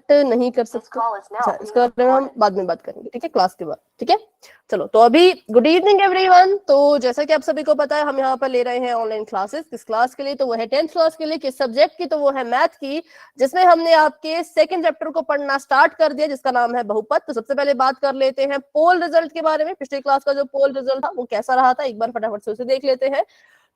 Cut नहीं कर सकते। अच्छा, इसके बारे में हम बाद में बात करेंगे, ठीक है, क्लास के बाद, ठीक है। चलो, तो अभी गुड इवनिंग एवरीवन। तो जैसा कि आप सभी को पता है, हम यहाँ पर ले रहे हैं ऑनलाइन क्लासेस। किस क्लास के लिए? तो वो है 10th क्लास के लिए। किस सब्जेक्ट की? तो वो है मैथ की, जिसमें हमने आपके सेकंड चैप्टर को पढ़ना स्टार्ट कर दिया, जिसका नाम है बहुपद। तो सबसे पहले बात कर लेते हैं पोल रिजल्ट के बारे में। पिछली क्लास का जो पोल रिजल्ट था वो कैसा रहा था, एक बार फटाफट से उसे देख लेते हैं।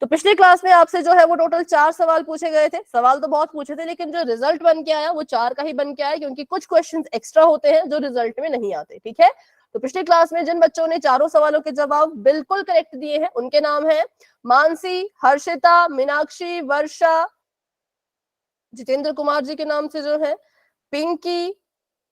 तो पिछली क्लास में आपसे जो है वो टोटल 4 सवाल पूछे गए थे। सवाल तो बहुत पूछे थे, लेकिन जो रिजल्ट बन के आया वो 4 का ही बन के आया, क्योंकि कुछ क्वेश्चंस एक्स्ट्रा होते हैं जो रिजल्ट में नहीं आते, ठीक है। तो पिछली क्लास में जिन बच्चों ने चारों सवालों के जवाब बिल्कुल करेक्ट दिए हैं, उनके नाम है मानसी, हर्षिता, मीनाक्षी, वर्षा, जितेंद्र कुमार जी के नाम से जो है पिंकी,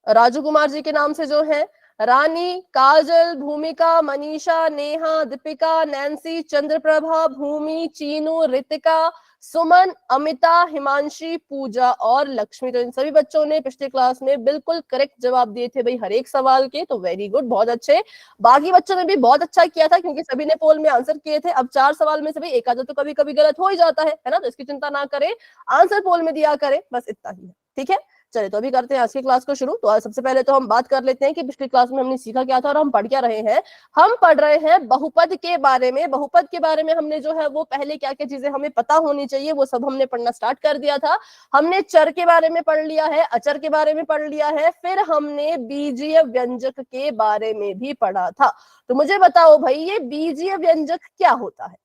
राजू कुमार जी के नाम से जो है रानी, काजल, भूमिका, मनीषा, नेहा, दीपिका, नैन्सी, चंद्रप्रभा, भूमि, चीनू, रितिका, सुमन, अमिता, हिमांशी, पूजा और लक्ष्मी। तो इन सभी बच्चों ने पिछले क्लास में बिल्कुल करेक्ट जवाब दिए थे भाई हर एक सवाल के। तो वेरी गुड, बहुत अच्छे। बाकी बच्चों ने भी बहुत अच्छा किया था, क्योंकि सभी ने पोल में आंसर किए थे। अब 4 सवाल में से भाई एक आधा तो कभी कभी गलत हो ही जाता है ना, तो इसकी चिंता ना करें, आंसर पोल में दिया करें, बस इतना ही है, ठीक है। चलिए, तो अभी करते हैं आज की क्लास को शुरू। तो आज सबसे पहले तो हम बात कर लेते हैं कि पिछली क्लास में हमने सीखा क्या था और हम पढ़ क्या रहे हैं। हम पढ़ रहे हैं बहुपद के बारे में। बहुपद के बारे में हमने जो है वो पहले क्या क्या चीजें हमें पता होनी चाहिए वो सब हमने पढ़ना स्टार्ट कर दिया था। हमने चर के बारे में पढ़ लिया है, अचर के बारे में पढ़ लिया है, फिर हमने बीजीय व्यंजक के बारे में भी पढ़ा था। तो मुझे बताओ भाई, ये बीजीय व्यंजक क्या होता है?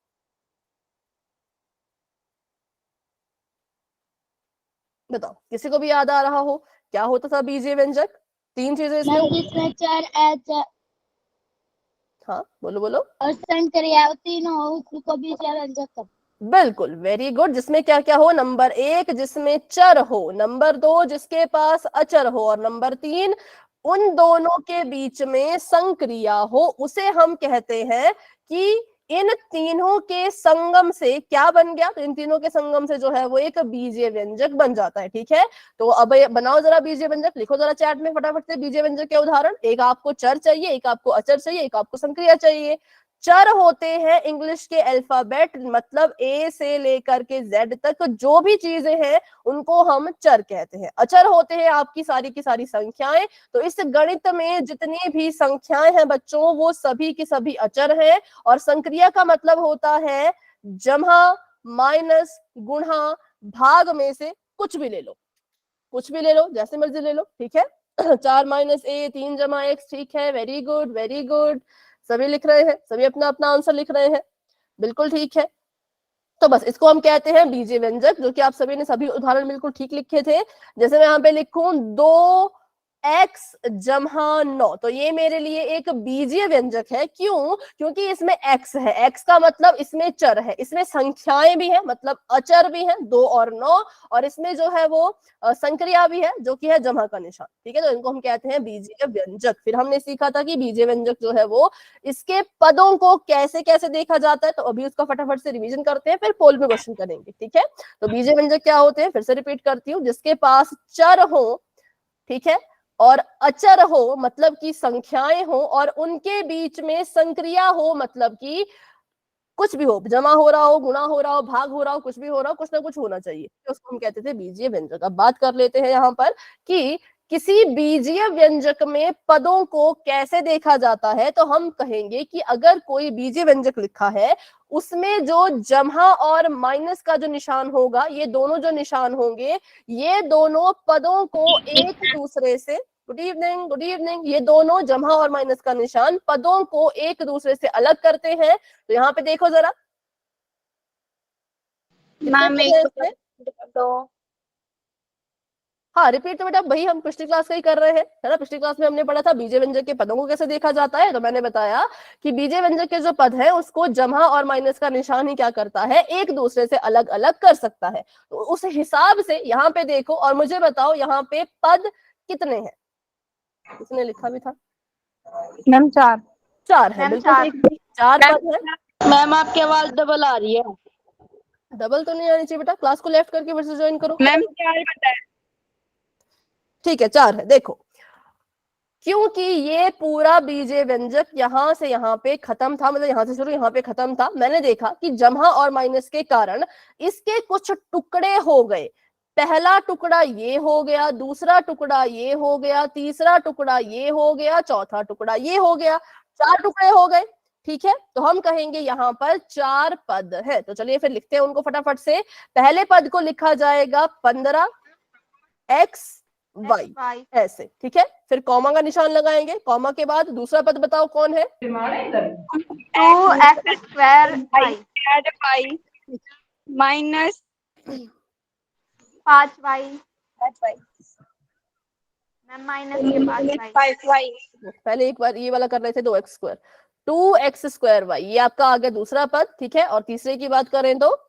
बताओ, किसी को भी याद आ रहा हो क्या होता था बीजीय व्यंजक? 3 चीजें इसमें। जिसमें चर एच हाँ, बोलो बोलो। और संक्रिया तीनों हो, उसको बीजीय व्यंजक कहते हैं। बिल्कुल, वेरी गुड। जिसमें क्या क्या हो? नंबर 1 जिसमें चर हो, नंबर 2 जिसके पास अचर हो, और नंबर 3 उन दोनों के बीच में संक्रिया हो, उसे हम कहते हैं कि इन तीनों के संगम से क्या बन गया। तो इन तीनों के संगम से जो है वो एक बीजीय व्यंजक बन जाता है, ठीक है। तो अब बनाओ जरा बीजीय व्यंजक, लिखो जरा चैट में फटाफट से बीजीय व्यंजक के उदाहरण। एक आपको चर चाहिए, एक आपको अचर चाहिए, एक आपको संक्रिया चाहिए। चर होते हैं इंग्लिश के अल्फाबेट, मतलब ए से लेकर के जेड तक जो भी चीजें हैं उनको हम चर कहते हैं। अचर होते हैं आपकी सारी की सारी संख्याएं। तो इस गणित में जितनी भी संख्याएं हैं बच्चों, वो सभी की सभी अचर हैं। और संक्रिया का मतलब होता है जमा, माइनस, गुणा, भाग में से कुछ भी ले लो, कुछ भी ले लो, जैसे मर्जी ले लो, ठीक है। 4 माइनस ए, 3 जमा एक्स, ठीक है, वेरी गुड वेरी गुड। सभी लिख रहे हैं, सभी अपना अपना आंसर लिख रहे हैं, बिल्कुल ठीक है। तो बस इसको हम कहते हैं बीजीय व्यंजक, जो कि आप सभी ने सभी उदाहरण बिल्कुल ठीक लिखे थे। जैसे मैं यहाँ पे लिखूं 2x जमा 9, तो ये मेरे लिए एक बीजीय व्यंजक है। क्यों? क्योंकि इसमें x है, x का मतलब इसमें चर है, इसमें संख्याएं भी हैं, मतलब अचर भी हैं 2 और 9, और इसमें जो है वो संक्रिया भी है, जो कि है जमा का निशान, ठीक है। तो इनको हम कहते हैं बीजीय व्यंजक। फिर हमने सीखा था कि बीजीय व्यंजक जो है वो इसके पदों को कैसे कैसे देखा जाता है। तो अभी उसका फटाफट से रिवीजन करते हैं, फिर पोल में क्वेश्चन करेंगे, ठीक है। तो बीजीय व्यंजक क्या होते हैं, फिर से रिपीट करती हूँ। जिसके पास चर हो, ठीक है, और अचर हो मतलब कि संख्याएं हो, और उनके बीच में संक्रिया हो मतलब कि कुछ भी हो, जमा हो रहा हो, गुणा हो रहा हो, भाग हो रहा हो, कुछ भी हो रहा हो, कुछ ना कुछ होना चाहिए, तो उसको हम कहते थे बीजीय व्यंजक। अब बात कर लेते हैं यहाँ पर कि किसी बीजीय व्यंजक में पदों को कैसे देखा जाता है। तो हम कहेंगे कि अगर कोई बीजीय व्यंजक लिखा है, उसमें जो जमा और माइनस का जो निशान होगा, ये दोनों जो निशान होंगे, ये दोनों पदों को एक दूसरे से, गुड इवनिंग गुड इवनिंग, ये दोनों जमा और माइनस का निशान पदों को एक दूसरे से अलग करते हैं। तो यहाँ पे देखो जरा, कितने मैम पद हैं इसमें? तो हाँ, रिपीट तो बेटा वही हम पिछली क्लास का ही कर रहे हैं, है ना। पिछली क्लास में हमने पढ़ा था बीजीय व्यंजक के पदों को कैसे देखा जाता है। तो मैंने बताया कि बीजीय व्यंजक के जो पद है उसको जमा और माइनस का निशान ही क्या करता है, एक दूसरे से अलग अलग कर सकता है। तो उस हिसाब से यहाँ पे देखो और मुझे बताओ यहाँ पे पद कितने हैं, इसने लिखा भी था मैम 4। 4 है, बिल्कुल ठीक, 4 पद है। मैम आपकी आवाज डबल आ रही है। डबल तो नहीं आनी चाहिए बेटा, क्लास को लेफ्ट करके फिर से ज्वाइन करो। मैम 4 बताया। ठीक है, 4 है। देखो, क्योंकि ये पूरा बीजीय व्यंजक यहाँ से यहाँ पे खत्म था, मतलब यहाँ से शुरू यहाँ पे खत्म था, मैंने देखा कि जमा और माइनस के कारण इसके कुछ टुकड़े हो गए। पहला टुकड़ा ये हो गया, दूसरा टुकड़ा ये हो गया, तीसरा टुकड़ा ये हो गया, चौथा टुकड़ा ये हो गया, 4 टुकड़े हो गए। ठीक है, तो हम कहेंगे यहाँ पर 4 पद है। तो चलिए फिर लिखते हैं उनको फटाफट से। पहले पद को लिखा जाएगा 15x y ऐसे। ठीक है, फिर कॉमा का निशान लगाएंगे, कॉमा के बाद दूसरा पद बताओ कौन है? 2x square y minus 5y ma'am minus के पास y पहले एक बार ये वाला कर रहे थे 2x square, 2x square y, ये आपका आ गया दूसरा पद। ठीक है, और तीसरे की बात करें तो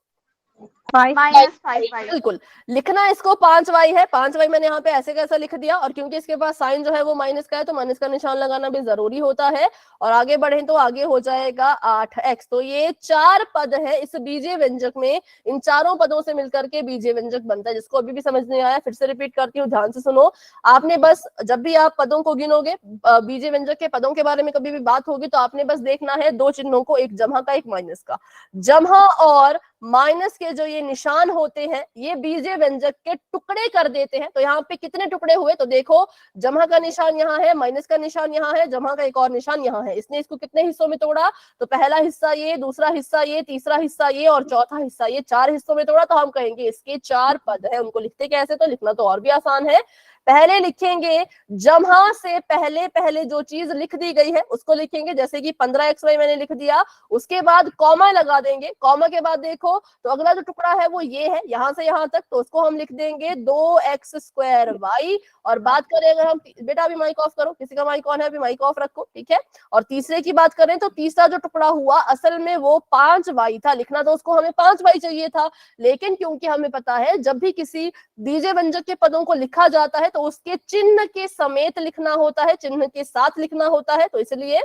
माइनस 5y। बिल्कुल, लिखना इसको 5y है। 5y मैंने यहाँ पे ऐसे कैसा लिख दिया, और क्योंकि इसके पास साइन जो है वो माइनस का है तो माइनस का निशान लगाना भी जरूरी होता है। और आगे बढ़े तो आगे हो जाएगा 8x। तो ये 4 पद है इस बीजीय व्यंजक में। इन चारों पदों से मिलकर के बीजीय व्यंजक बनता है। जिसको अभी भी समझ नहीं आया फिर से रिपीट करती हूँ, ध्यान से सुनो। आपने बस जब भी आप पदों को गिनोगे, बीजीय व्यंजक के पदों के बारे में कभी भी बात होगी, तो आपने बस देखना है 2 चिन्हों को, एक जमहा का एक माइनस का। जमहा और माइनस के जो ये निशान होते हैं ये बीजीय व्यंजक के टुकड़े कर देते हैं। तो यहाँ पे कितने टुकड़े हुए? तो देखो, जमहा का निशान यहाँ है, माइनस का निशान यहाँ है, जमहा का एक और निशान यहाँ है। इसने इसको कितने हिस्सों में तोड़ा? तो पहला हिस्सा ये, दूसरा हिस्सा ये, तीसरा हिस्सा ये और चौथा हिस्सा ये, 4 हिस्सों में तोड़ा। तो हम कहेंगे इसके 4 पद है। उनको लिखते कैसे? तो लिखना तो और भी आसान है। पहले लिखेंगे जमहा से पहले पहले जो चीज लिख दी गई है उसको लिखेंगे, जैसे कि 15xy मैंने लिख दिया। उसके बाद कॉमा लगा देंगे, कॉमा के बाद देखो तो अगला जो टुकड़ा है वो ये है, यहां से यहां तक, तो उसको हम लिख देंगे 2x स्क्वायर y। और बात करें अगर हम, बेटा अभी माइक ऑफ करो, किसी का माइक ऑन है, अभी माइक ऑफ रखो। ठीक है, और तीसरे की बात करें तो तीसरा जो टुकड़ा हुआ असल में वो 5y था, लिखना तो उसको हमें 5y चाहिए था। लेकिन क्योंकि हमें पता है जब भी किसी बीजीय व्यंजक के पदों को लिखा जाता है तो उसके चिन्ह के समेत लिखना होता है, चिन्ह के साथ लिखना होता है। तो इसलिए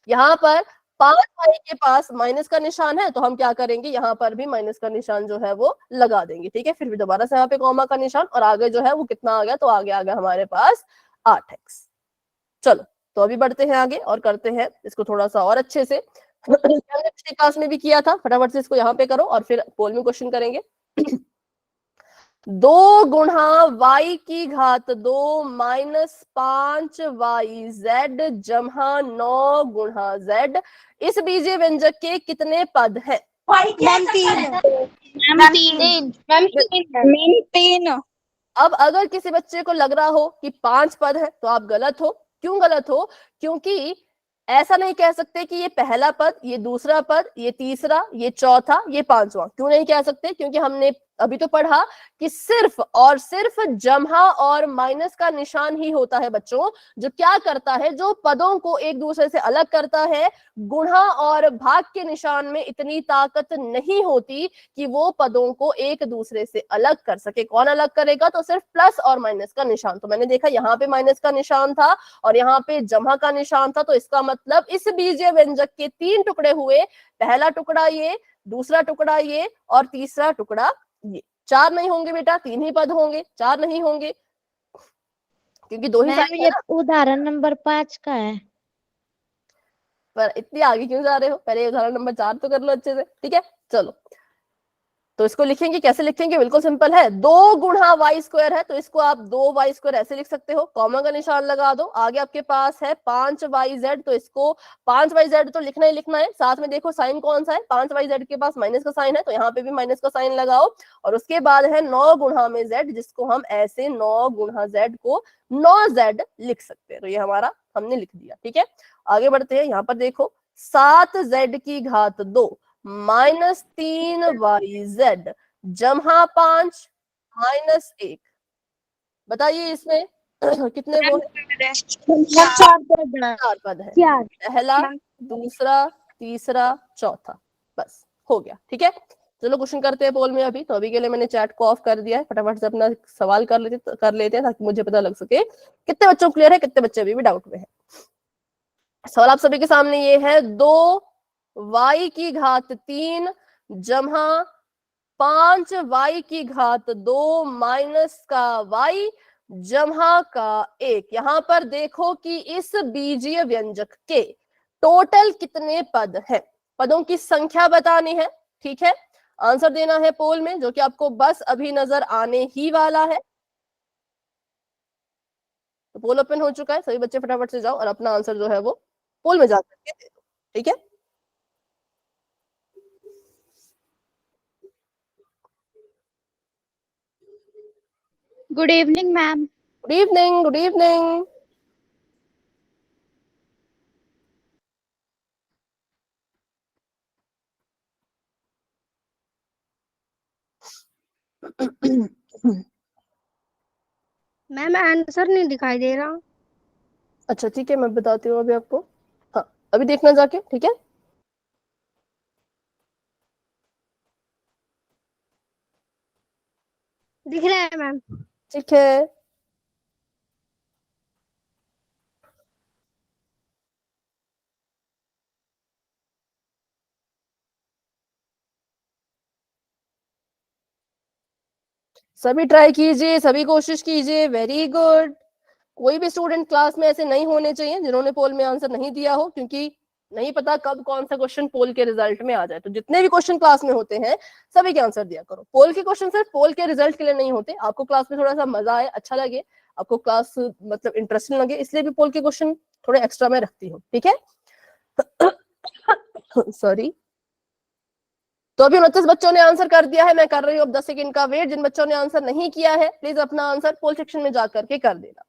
यहाँ पर 5y के पास माइनस का निशान है, तो हम क्या करेंगे, यहाँ पर भी माइनस का निशान जो है वो लगा देंगे। ठीक है, फिर भी दोबारा से यहाँ पे कॉमा का निशान, और आगे जो है वो कितना आ गया? तो आगे आ गया हमारे पास 8x। चलो, तो अभी बढ़ते हैं आगे और करते हैं इसको थोड़ा सा और अच्छे से। पिछली क्लास में भी किया था, फटाफट से इसको यहाँ पे करो और फिर पोल में क्वेश्चन करेंगे। 2 गुणा y की घात 2 माइनस 5yz जमहा 9 गुणा z, इस बीजीय व्यंजक के कितने पद हैं? तीन। अब अगर किसी बच्चे को लग रहा हो कि 5 पद है तो आप गलत हो। क्यों गलत हो? क्योंकि ऐसा नहीं कह सकते कि ये पहला पद, ये दूसरा पद, ये तीसरा, ये चौथा, ये 5वां। क्यों नहीं कह सकते? क्योंकि हमने अभी तो पढ़ा कि सिर्फ और सिर्फ जमहा और माइनस का निशान ही होता है बच्चों, जो क्या करता है, जो पदों को एक दूसरे से अलग करता है। गुणा और भाग के निशान में इतनी ताकत नहीं होती कि वो पदों को एक दूसरे से अलग कर सके। कौन अलग करेगा? तो सिर्फ प्लस और माइनस का निशान। तो मैंने देखा यहाँ पे माइनस का निशान था और यहाँ पे जमहा का निशान था, तो इसका मतलब इस बीजीय व्यंजक के 3 टुकड़े हुए। पहला टुकड़ा ये, दूसरा टुकड़ा ये और तीसरा टुकड़ा ये। 4 नहीं होंगे बेटा, 3 ही पद होंगे, 4 नहीं होंगे, क्योंकि 2 ही साइन है ना। उदाहरण नंबर 5 का है। पर इतनी आगे क्यों जा रहे हो? पहले उदाहरण नंबर 4 तो कर लो अच्छे से। ठीक है, चलो, तो इसको लिखेंगे, कैसे लिखेंगे? बिल्कुल सिंपल है। 2 गुणा y स्क्वायर है तो इसको आप 2y स्क्वायर ऐसे लिख सकते हो, कॉमा का निशान लगा दो। आगे आपके पास है 5yz, तो इसको 5yz तो लिखना ही लिखना है। साथ में देखो साइन कौन सा है, 5yz के पास माइनस का साइन है, तो यहाँ पे भी माइनस का साइन लगाओ। और उसके बाद है 9 गुणा में z, जिसको हम ऐसे 9 गुणा z को 9z लिख सकते हैं। तो ये हमारा हमने लिख दिया। ठीक है, आगे बढ़ते हैं। यहाँ पर देखो 7z की घात 2 माइनस 3yz जमहा 5 माइनस 1। बताइए इसमें कितने वो है? 4 पद है, पहला, दूसरा, तीसरा, चौथा, बस हो गया। ठीक है, चलो क्वेश्चन करते हैं पोल में। अभी तो अभी के लिए मैंने चैट को ऑफ कर दिया है, फटाफट से अपना सवाल कर लेते हैं ताकि मुझे पता लग सके कितने बच्चों को क्लियर है, कितने बच्चे अभी भी डाउट में है। सवाल आप सभी के सामने ये है, 2y की घात 3 जमहा 5y की घात 2 माइनस का y जमहा का 1। यहां पर देखो कि इस बीजीय व्यंजक के टोटल कितने पद हैं, पदों की संख्या बतानी है। ठीक है, आंसर देना है पोल में, जो कि आपको बस अभी नजर आने ही वाला है। तो पोल ओपन हो चुका है, सभी बच्चे फटाफट से जाओ और अपना आंसर जो है वो पोल में जाकर के दे दो, ठीक है। Good evening ma'am. Good evening, good evening. Ma'am answer नहीं दिखाई दे रहा। अच्छा ठीक है, मैं बताती हूँ अभी आपको। हाँ, अभी देखना जाके, ठीक है। दिख रहा है मैम। ठीक है, सभी ट्राई कीजिए, सभी कोशिश कीजिए, वेरी गुड। कोई भी स्टूडेंट क्लास में ऐसे नहीं होने चाहिए जिन्होंने पोल में आंसर नहीं दिया हो, क्योंकि नहीं पता कब कौन सा क्वेश्चन पोल के रिजल्ट में आ जाए। तो जितने भी क्वेश्चन क्लास में होते हैं सभी के आंसर दिया करो। पोल के क्वेश्चन सिर्फ पोल के रिजल्ट के लिए नहीं होते, आपको क्लास में थोड़ा सा मजा आए, अच्छा लगे, आपको क्लास मतलब इंटरेस्टिंग लगे, इसलिए भी पोल के क्वेश्चन थोड़े एक्स्ट्रा में रखती हूँ, ठीक है। सॉरी। तो अभी 29 बच्चों ने आंसर कर दिया है, मैं कर रही हूँ अब 10 सेकंड का वेट। जिन बच्चों ने आंसर नहीं किया है प्लीज अपना आंसर पोल सेक्शन में जाकर के कर देना।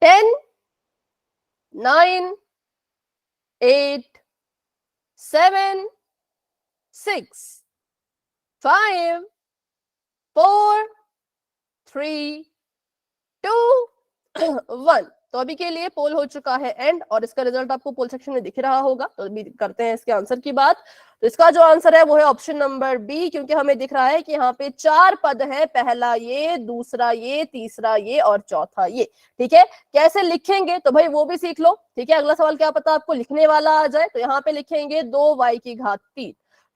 10, 9, 8, 7, 6, 5, 4, 3, 2, 1। तो अभी के लिए पोल हो चुका है एंड, और इसका रिजल्ट आपको पोल सेक्शन में दिख रहा होगा। तो अभी करते हैं इसके आंसर की बात। तो इसका जो आंसर है वो है ऑप्शन नंबर बी, क्योंकि हमें दिख रहा है कि यहाँ पे 4 पद है, पहला ये, दूसरा ये, तीसरा ये और चौथा ये, ठीक है। कैसे लिखेंगे तो भाई वो भी सीख लो, ठीक है। अगला सवाल क्या पता आपको लिखने वाला आ जाए। तो यहाँ पे लिखेंगे 2y की घात 3,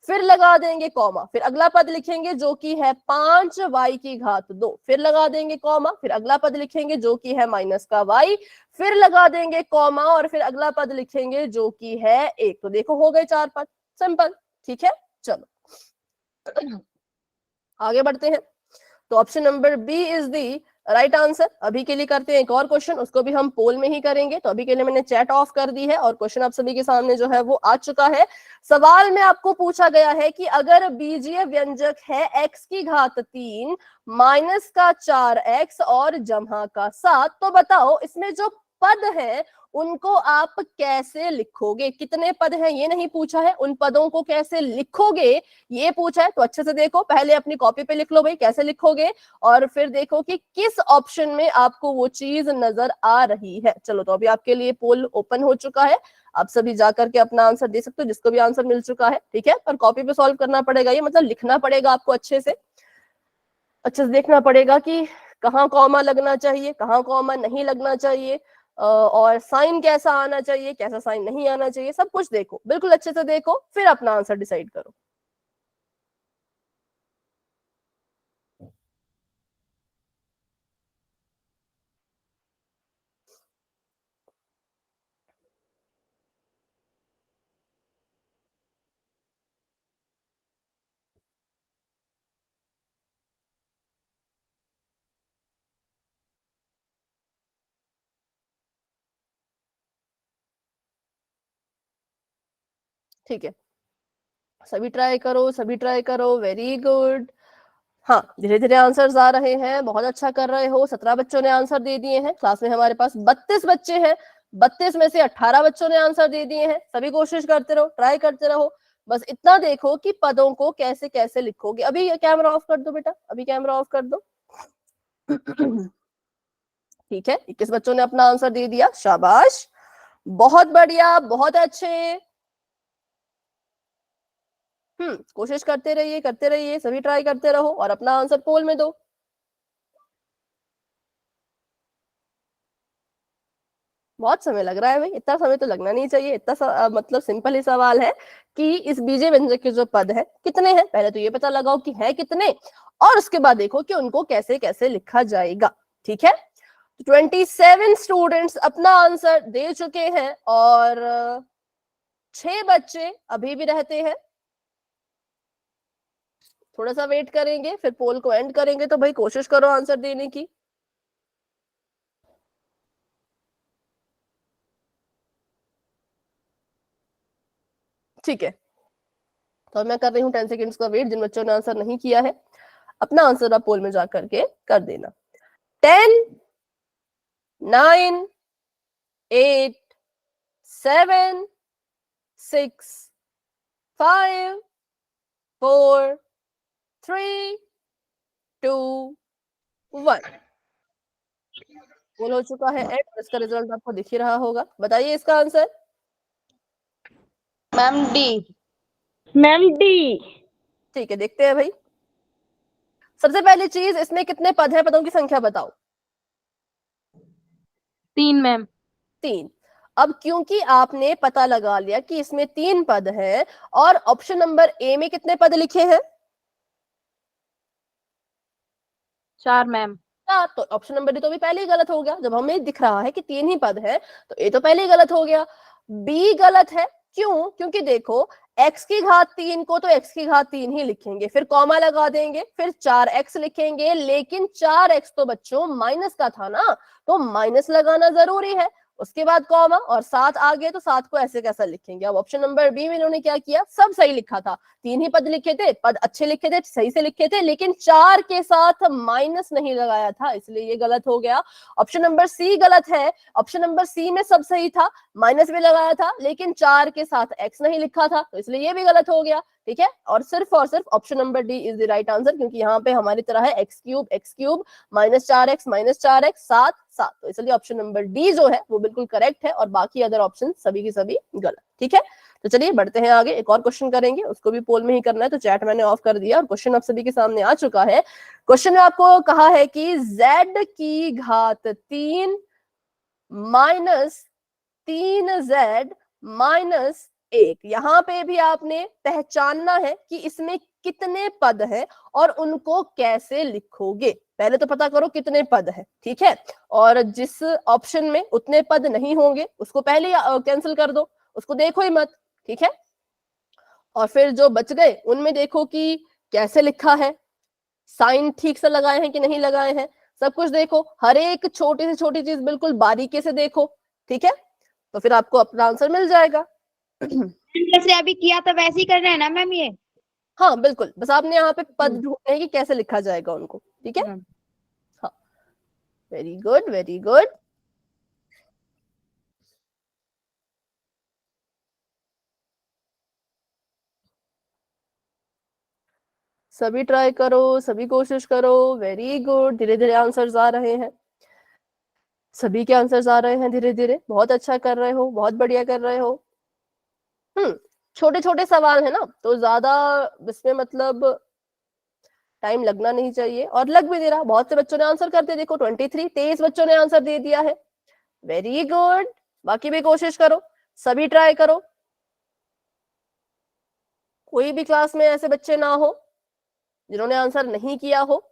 फिर लगा देंगे कॉमा, फिर अगला पद लिखेंगे जो कि है 5y की घात 2, फिर लगा देंगे कॉमा, फिर अगला पद लिखेंगे जो कि है माइनस का y, फिर लगा देंगे कॉमा और फिर अगला पद लिखेंगे जो कि है 1। तो देखो हो गए 4 पद, सिंपल, ठीक है। चलो आगे बढ़ते हैं। तो option number b is the right answer. अभी के लिए करते हैं एक और क्वेश्चन, उसको भी हम पोल में ही करेंगे। तो अभी के लिए मैंने चैट ऑफ कर दी है और क्वेश्चन आप सभी के सामने जो है वो आ चुका है। सवाल में आपको पूछा गया है कि अगर बीजीय व्यंजक है x की घात 3 माइनस का 4x और जमा का 7, तो बताओ इसमें जो पद है उनको आप कैसे लिखोगे। कितने पद हैं ये नहीं पूछा है, उन पदों को कैसे लिखोगे ये पूछा है। तो अच्छे से देखो, पहले अपनी कॉपी पे लिख लो भाई कैसे लिखोगे, और फिर देखो कि किस ऑप्शन में आपको वो चीज नजर आ रही है। चलो तो अभी आपके लिए पोल ओपन हो चुका है, आप सभी जाकर के अपना आंसर दे सकते हो, जिसको भी आंसर मिल चुका है, ठीक है। पर कॉपी पे सॉल्व करना पड़ेगा, ये मतलब लिखना पड़ेगा आपको अच्छे से देखना पड़ेगा कि कहाँ कॉमा लगना चाहिए, कहाँ कॉमा नहीं लगना चाहिए, और साइन कैसा आना चाहिए, कैसा साइन नहीं आना चाहिए, सब कुछ देखो, बिल्कुल अच्छे से देखो, फिर अपना आंसर डिसाइड करो। ठीक है, सभी ट्राई करो, सभी ट्राई करो, वेरी गुड। हाँ, धीरे धीरे आंसर्स आ रहे हैं, बहुत अच्छा कर रहे हो। 17 बच्चों ने आंसर दे दिए हैं। क्लास में हमारे पास 32 बच्चे हैं, 32 में से 18 बच्चों ने आंसर दे दिए हैं। सभी कोशिश करते रहो, ट्राई करते रहो, बस इतना देखो कि पदों को कैसे कैसे लिखोगे। अभी कैमरा ऑफ कर दो बेटा, अभी कैमरा ऑफ कर दो। ठीक है, 21 बच्चों ने अपना आंसर दे दिया, शाबाश, बहुत बढ़िया, बहुत अच्छे। कोशिश करते रहिए, सभी ट्राई करते रहो और अपना आंसर पोल में दो। बहुत समय लग रहा है भाई, इतना समय तो लगना नहीं चाहिए। इतना मतलब सिंपल ही सवाल है कि इस बीजे व्यंजक के जो पद है कितने हैं, पहले तो ये पता लगाओ कि है कितने, और उसके बाद देखो कि उनको कैसे कैसे लिखा जाएगा, ठीक है। 27 स्टूडेंट्स अपना आंसर दे चुके हैं और 6 बच्चे अभी भी रहते हैं। थोड़ा सा वेट करेंगे, फिर पोल को एंड करेंगे। तो भाई कोशिश करो आंसर देने की। ठीक है, तो मैं कर रही हूँ 10 सेकेंड्स का वेट। जिन बच्चों ने आंसर नहीं किया है अपना आंसर आप पोल में जा करके कर देना। 10, 9, 8, 7, 6, 5, 4, 3, 2, 1। पोल हो चुका है एंड। इसका रिजल्ट आपको दिख ही रहा होगा। बताइए इसका answer. Ma'am D. Ma'am D. ठीक है, देखते हैं भाई। सबसे पहली चीज, इसमें कितने पद हैं? पदों की संख्या बताओ। 3 मैम। 3। अब क्योंकि आपने पता लगा लिया कि इसमें 3 पद हैं और ऑप्शन नंबर ए में कितने पद लिखे हैं? 4 मैम। 4। तो ऑप्शन नंबर डी तो भी पहले ही गलत हो गया। जब हमें दिख रहा है कि 3 ही पद हैं तो ए तो पहले ही गलत हो गया। बी गलत है। क्यों? क्योंकि देखो x की घात 3 को तो x की घात 3 ही लिखेंगे, फिर कॉमा लगा देंगे, फिर 4x लिखेंगे। लेकिन 4x तो बच्चों माइनस का था ना, तो माइनस लगाना जरूरी है। उसके बाद कॉमा और 7 आ गए, तो 7 को ऐसे कैसा लिखेंगे? अब ऑप्शन नंबर बी में इन्होंने क्या किया, सब सही लिखा था। 3 ही पद लिखे थे, पद अच्छे लिखे थे, सही से लिखे थे, लेकिन 4 के साथ माइनस नहीं लगाया था, इसलिए ये गलत हो गया। ऑप्शन नंबर सी गलत है। ऑप्शन नंबर सी में सब सही था, माइनस भी लगाया था, लेकिन 4 के साथ x नहीं लिखा था, तो इसलिए ये भी गलत हो गया। ठीक है, और सिर्फ option number D is the right answer, क्योंकि यहाँ पे हमारी तरह है x क्यूब -4x -4x 7 7। तो इसलिए ऑप्शन नंबर डी जो है वो बिल्कुल करेक्ट है और बाकी अदर ऑप्शन सभी की सभी गलत। ठीक है, तो चलिए बढ़ते हैं आगे। एक और क्वेश्चन करेंगे, उसको भी पोल में ही करना है। तो चैट मैंने ऑफ कर दिया और क्वेश्चन आप सभी के सामने आ चुका है। क्वेश्चन में आपको कहा है कि z की घात 3 -3z -1। यहाँ पे भी आपने पहचानना है कि इसमें कितने पद हैं और उनको कैसे लिखोगे। पहले तो पता करो कितने पद हैं, ठीक है। और जिस ऑप्शन में उतने पद नहीं होंगे उसको पहले कैंसिल कर दो, उसको देखो ही मत, ठीक है। और फिर जो बच गए उनमें देखो कि कैसे लिखा है, साइन ठीक से लगाए हैं कि नहीं लगाए हैं, सब कुछ देखो। हर एक छोटी से छोटी चीज बिल्कुल बारीकी से देखो, ठीक है। तो फिर आपको अपना आंसर मिल जाएगा। जैसे अभी किया था वैसे ही कर रहे हैं ना मैम ये? हाँ बिल्कुल, बस आपने यहाँ पे पद ढूंढने हैं कि कैसे लिखा जाएगा उनको, ठीक है। हाँ, वेरी गुड वेरी गुड। सभी ट्राई करो, सभी कोशिश करो, वेरी गुड। धीरे धीरे आंसर्स आ रहे हैं, सभी के आंसर्स आ रहे हैं धीरे धीरे। बहुत अच्छा कर रहे हो, बहुत बढ़िया कर रहे हो। छोटे छोटे सवाल है ना, तो ज्यादा इसमें मतलब टाइम लगना नहीं चाहिए, और लग भी दे रहा। बहुत से बच्चों ने आंसर कर दिया, देखो 23 बच्चों ने आंसर दे दिया है, वेरी गुड। बाकी भी कोशिश करो, सभी ट्राई करो। कोई भी क्लास में ऐसे बच्चे ना हो जिन्होंने आंसर नहीं किया हो,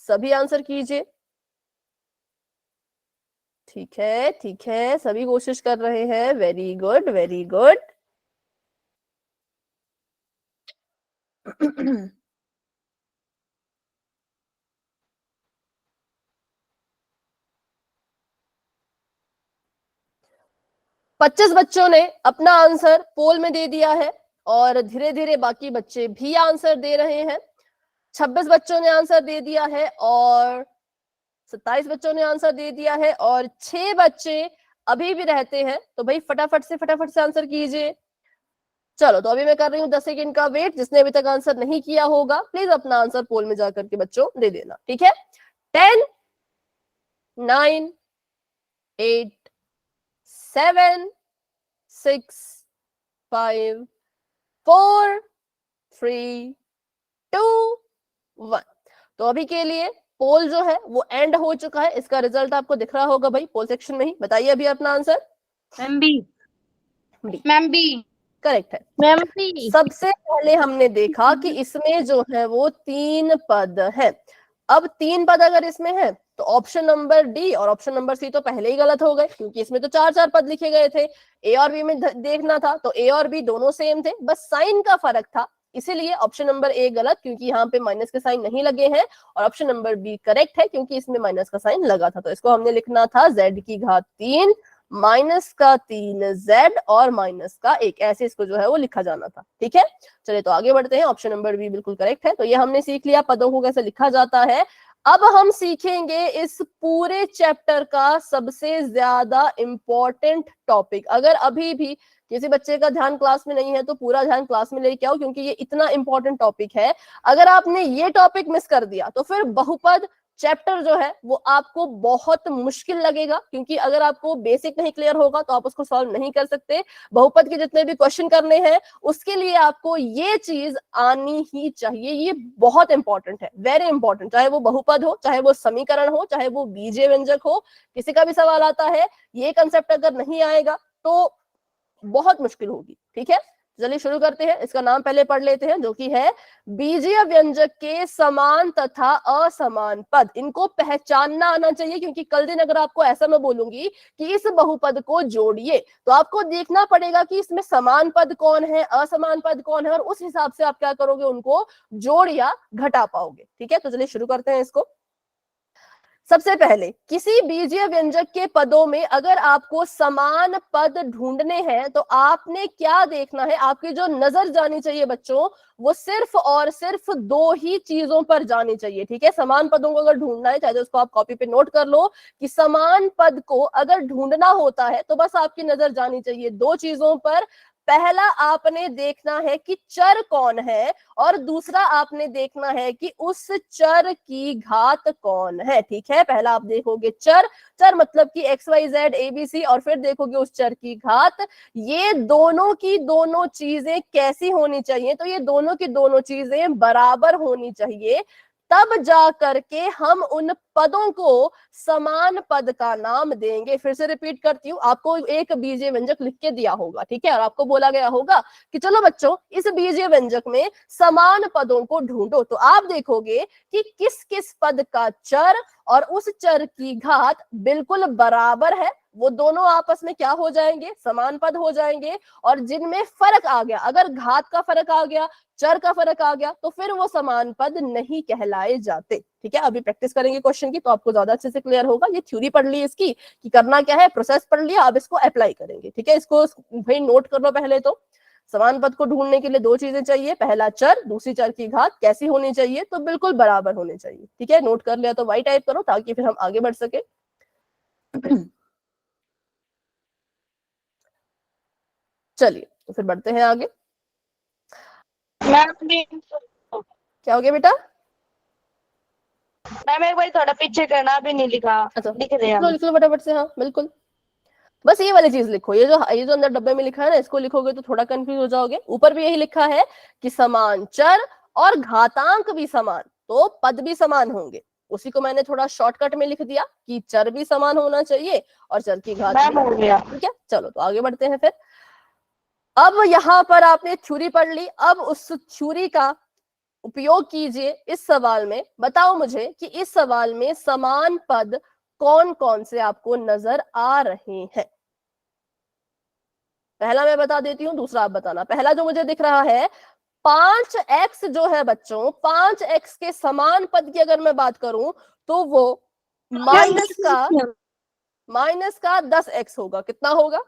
सभी आंसर कीजिए। ठीक है ठीक है, सभी कोशिश कर रहे हैं, वेरी गुड वेरी गुड। पच्चीस बच्चों ने अपना आंसर पोल में दे दिया है और धीरे धीरे बाकी बच्चे भी आंसर दे रहे हैं। 26 बच्चों ने आंसर दे दिया है और 27 बच्चों ने आंसर दे दिया है और 6 बच्चे अभी भी रहते हैं। तो भाई फटाफट से आंसर कीजिए। चलो, तो अभी मैं कर रही हूँ 10 सेकेंड का वेट। जिसने अभी तक आंसर नहीं किया होगा प्लीज अपना आंसर पोल में जाकर के बच्चों दे देना, ठीक है। 10, 9, 8, 7, 6, 5, 4, 3, 2, 1। तो अभी के लिए पोल जो है वो एंड हो चुका है। इसका रिजल्ट आपको दिख रहा होगा भाई पोल सेक्शन में ही। बताइए अभी अपना answer. Ma'am B. Ma'am B correct है। Ma'am B. सबसे पहले हमने देखा कि इसमें जो है वो 3 पद है। अब 3 पद अगर इसमें है तो ऑप्शन नंबर डी और ऑप्शन नंबर सी तो पहले ही गलत हो गए, क्योंकि इसमें तो 4 पद लिखे गए थे। ए और बी में देखना था तो ए और बी दोनों सेम थे, बस साइन का फर्क था। इसीलिए ऑप्शन नंबर ए गलत, क्योंकि यहाँ पे माइनस के साइन नहीं लगे हैं, और ऑप्शन नंबर बी करेक्ट है क्योंकि इसमें माइनस का साइन लगा था। तो इसको हमने लिखना था z की घात 3 माइनस का 3z और माइनस का 1, ऐसे इसको जो है वो लिखा जाना था। ठीक है, चलिए तो आगे बढ़ते हैं। ऑप्शन नंबर बी बिल्कुल करेक्ट है। तो ये हमने सीख लिया पदों को कैसे लिखा जाता है। अब हम सीखेंगे इस पूरे चैप्टर का सबसे ज्यादा इंपॉर्टेंट टॉपिक। अगर अभी भी किसी बच्चे का ध्यान क्लास में नहीं है तो पूरा ध्यान क्लास में लेके आओ, क्योंकि ये इतना इंपॉर्टेंट टॉपिक है। अगर आपने ये टॉपिक मिस कर दिया तो फिर बहुपद चैप्टर जो है वो आपको बहुत मुश्किल लगेगा, क्योंकि अगर आपको बेसिक नहीं क्लियर होगा तो आप उसको सॉल्व नहीं कर सकते। बहुपद के जितने भी क्वेश्चन करने हैं उसके लिए आपको ये चीज आनी ही चाहिए। ये बहुत इंपॉर्टेंट है, वेरी इंपॉर्टेंट। चाहे वो बहुपद हो, चाहे वो समीकरण हो, चाहे वो बीजीय व्यंजक हो, किसी का भी सवाल आता है, ये कंसेप्ट अगर नहीं आएगा तो बहुत मुश्किल होगी। ठीक है, चलिए शुरू करते हैं। इसका नाम पहले पढ़ लेते हैं, जो कि है बीजीय व्यंजक के समान तथा असमान पद। इनको पहचानना आना चाहिए, क्योंकि कल दिन अगर आपको ऐसा मैं बोलूंगी कि इस बहुपद को जोड़िए तो आपको देखना पड़ेगा कि इसमें समान पद कौन है, असमान पद कौन है, और उस हिसाब से आप क्या करोगे, उनको जोड़ या घटा पाओगे। ठीक है, तो चलिए शुरू करते हैं इसको। सबसे पहले किसी बीजीय व्यंजक के पदों में अगर आपको समान पद ढूंढने हैं तो आपने क्या देखना है, आपकी जो नजर जानी चाहिए बच्चों वो सिर्फ और सिर्फ दो ही चीजों पर जानी चाहिए। ठीक है, समान पदों को अगर ढूंढना है, चाहे तो उसको आप कॉपी पे नोट कर लो कि समान पद को अगर ढूंढना होता है तो बस आपकी नजर जानी चाहिए दो चीजों पर। पहला आपने देखना है कि चर कौन है, और दूसरा आपने देखना है कि उस चर की घात कौन है। ठीक है, पहला आप देखोगे चर, चर मतलब कि x y z a b c, और फिर देखोगे उस चर की घात। ये दोनों की दोनों चीजें कैसी होनी चाहिए, तो ये दोनों की दोनों चीजें बराबर होनी चाहिए, तब जा करके हम उन पदों को समान पद का नाम देंगे। फिर से रिपीट करती हूँ, आपको एक बीजीय व्यंजक लिख के दिया होगा, ठीक है, और आपको बोला गया होगा कि चलो बच्चों इस बीजीय व्यंजक में समान पदों को ढूंढो। तो आप देखोगे कि किस किस पद का चर और उस चर की घात बिल्कुल बराबर है, वो दोनों आपस में क्या हो जाएंगे, समान पद हो जाएंगे। और जिनमें फर्क आ गया, अगर घात का फर्क आ गया, चर का फर्क आ गया, तो फिर वो समान पद नहीं कहलाए जाते। ठीक है, अभी प्रैक्टिस करेंगे क्वेश्चन की तो आपको ज्यादा अच्छे से क्लियर होगा। ये थ्योरी पढ़ ली इसकी कि करना क्या है, प्रोसेस पढ़ लिया, अब इसको अप्लाई करेंगे। ठीक है, इसको भाई नोट कर लो। पहले तो समान पद को ढूंढने के लिए दो चीजें चाहिए, पहला चर, दूसरी चर की घात कैसी होनी चाहिए, तो बिल्कुल बराबर होनी चाहिए। ठीक है, नोट कर लिया तो वाई टाइप करो ताकि फिर हम आगे बढ़ सके। चलिए तो फिर बढ़ते हैं आगे। मैम क्या हो गया बेटा? मैम एक बार थोड़ा पीछे करना, अभी नहीं लिखा। अच्छा लिख रहे हैं लिख लो फटाफट से। हाँ बिल्कुल, बस ये वाली चीज लिखो। ये जो अंदर डब्बे में लिखा है ना, इसको लिखोगे तो थोड़ा कंफ्यूज हो जाओगे। ऊपर भी यही लिखा है कि समान चर और घातांक भी समान, तो पद भी समान होंगे। उसी को मैंने थोड़ा शॉर्टकट में लिख दिया कि चर भी समान होना चाहिए और चर की घात मैम भी। हो गया। ठीक है, चलो तो आगे बढ़ते हैं फिर। अब यहाँ पर आपने थ्योरी पढ़ ली, अब उस थ्योरी का उपयोग कीजिए इस सवाल में। बताओ मुझे कि इस सवाल में समान पद कौन कौन से आपको नजर आ रहे हैं। पहला मैं बता देती हूँ, दूसरा आप बताना। पहला जो मुझे दिख रहा है 5x जो है बच्चों, 5x के समान पद की अगर मैं बात करूं तो वो माइनस का 10x होगा। कितना होगा?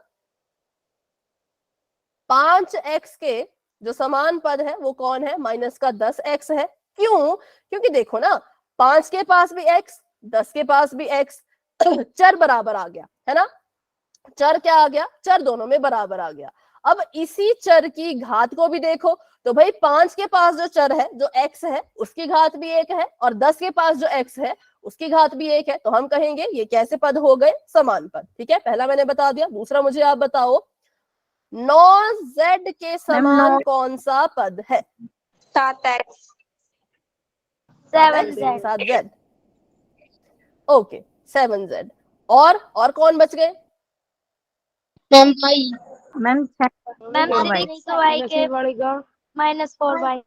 5x के जो समान पद है वो कौन है? माइनस का 10x है। क्यों? क्योंकि देखो ना, 5 के पास भी x, 10 के पास भी x, चर बराबर आ गया है ना। चर क्या आ गया? चर दोनों में बराबर आ गया। अब इसी चर की घात को भी देखो तो भाई 5 के पास जो चर है, जो x है, उसकी घात भी 1 है, और 10 के पास जो x है उसकी घात भी 1 है। तो हम कहेंगे ये कैसे पद हो गए? समान पद। ठीक है, पहला मैंने बता दिया। दूसरा मुझे आप बताओ 9z के समान कौन सा पद है? 7x 7z। Okay 7z। और कौन बच गए? Ma'am y ma'am ma'am 6y के -4y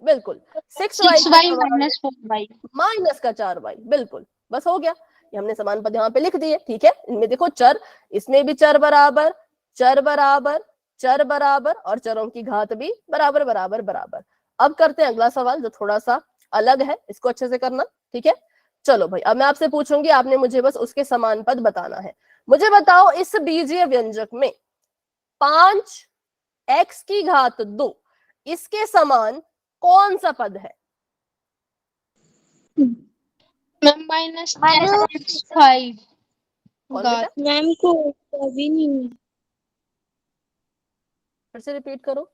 बिल्कुल 6y -4y माइनस का 4y। बिल्कुल, बस हो गया। ये हमने समान पद यहाँ पे लिख दिए। ठीक है, इनमें देखो चर, इसमें भी चर बराबर, चर बराबर, चर बराबर और चरों की घात भी बराबर बराबर बराबर। अब करते हैं अगला सवाल जो थोड़ा सा अलग है, इसको अच्छे से करना, ठीक है। चलो भाई, अब मैं आपसे पूछूंगी, आपने मुझे बस उसके समान पद बताना है। मुझे बताओ इस बीजीय व्यंजक में 5x की घात 2 इसके समान कौन सा पद है? माइनस 5 कौन बेटा? मैम को अभी नहीं, फिर से रिपीट करो।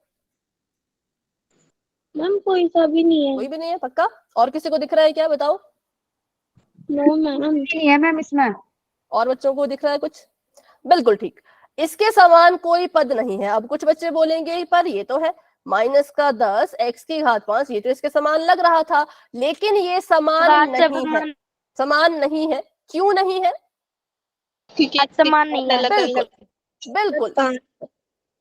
मैम कोई सा भी नहीं है। कोई भी नहीं है पक्का? और किसी को दिख रहा है क्या, बताओ। नो मैम नहीं है मैम इसमें। और बच्चों को दिख रहा है कुछ? बिल्कुल ठीक, इसके समान कोई पद नहीं है। अब कुछ बच्चे बोलेंगे पर ये तो है माइनस का 10 x की घात 5, ये तो इसके समान लग रहा था, लेकिन ये समान नहीं है। समान नहीं है, क्यों नहीं है? समान नहीं है। बिल्कुल बिल्कुल